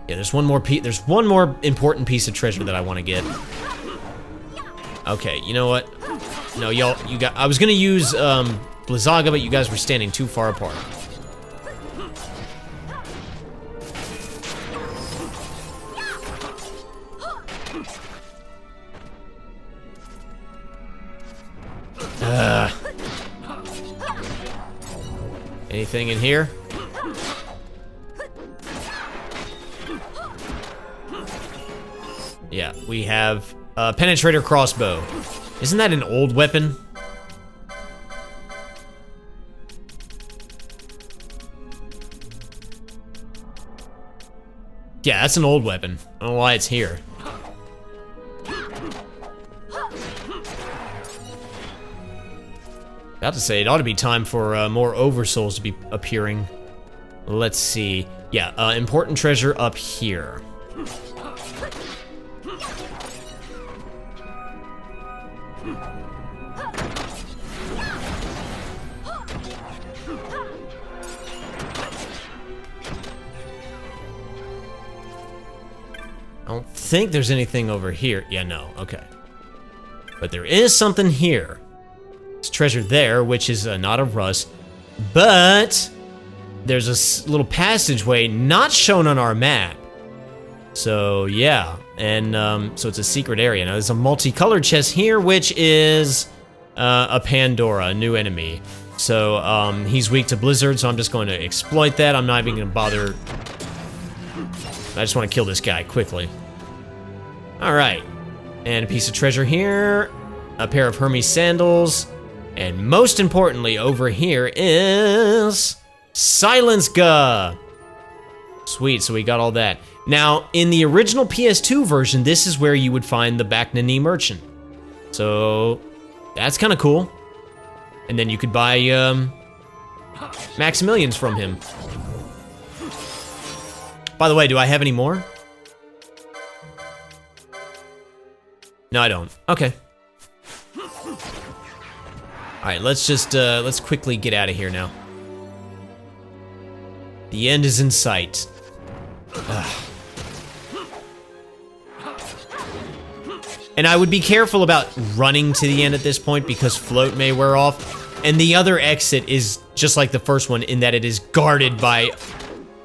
Yeah, there's one more important piece of treasure that I want to get. Okay, you know what? No, I was gonna use Blizzaga, but you guys were standing too far apart. Anything in here? Yeah, we have a penetrator crossbow. Isn't that an old weapon? Yeah, that's an old weapon. I don't know why it's here. About to say, it ought to be time for more oversouls to be appearing. Let's see. Yeah, important treasure up here. I don't think there's anything over here. Yeah, no, okay. But there is something here. There's treasure there, which is not a rust, but there's a little passageway not shown on our map. So yeah, and so it's a secret area. Now there's a multicolored chest here, which is a Pandora, a new enemy. So he's weak to Blizzard, so I'm just going to exploit that. I'm not even going to bother. I just want to kill this guy quickly. All right, and a piece of treasure here, a pair of Hermes sandals, and most importantly, over here is Silence Ga. Sweet, so we got all that. Now, in the original PS2 version, this is where you would find the Baknani Merchant. So, that's kind of cool. And then you could buy Maximilians from him. By the way, do I have any more? No, I don't. Okay. Alright, let's quickly get out of here now. The end is in sight. Ugh. And I would be careful about running to the end at this point because float may wear off. And the other exit is just like the first one in that it is guarded by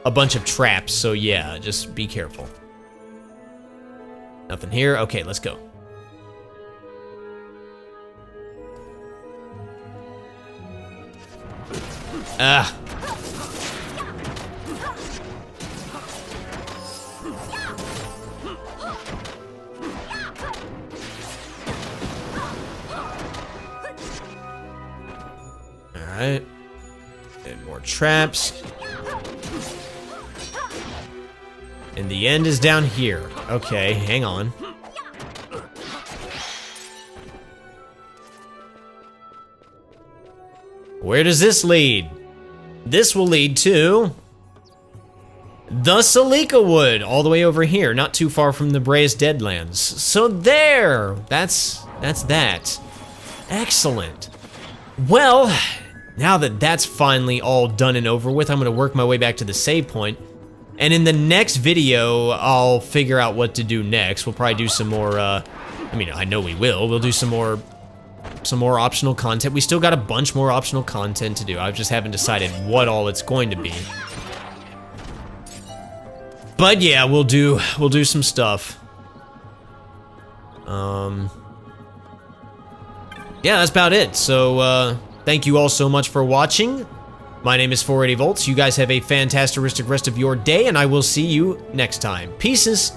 a bunch of traps. So yeah, just be careful. Nothing here. Okay, let's go. Ah. Alright. And more traps. And the end is down here. Okay, hang on. Where does this lead? This will lead to the Salika Wood, all the way over here, not too far from the Braes Deadlands. So there, that's that. Excellent. Well, now that that's finally all done and over with, I'm gonna work my way back to the save point. And in the next video, I'll figure out what to do next. We'll probably do some more, I mean, I know we will. We'll do some more optional content. We still got a bunch more optional content to do. I just haven't decided what all it's going to be. But yeah, we'll do some stuff. Yeah, that's about it. So, thank you all so much for watching. My name is 480 Volts. You guys have a fantastic rest of your day, and I will see you next time. Pieces.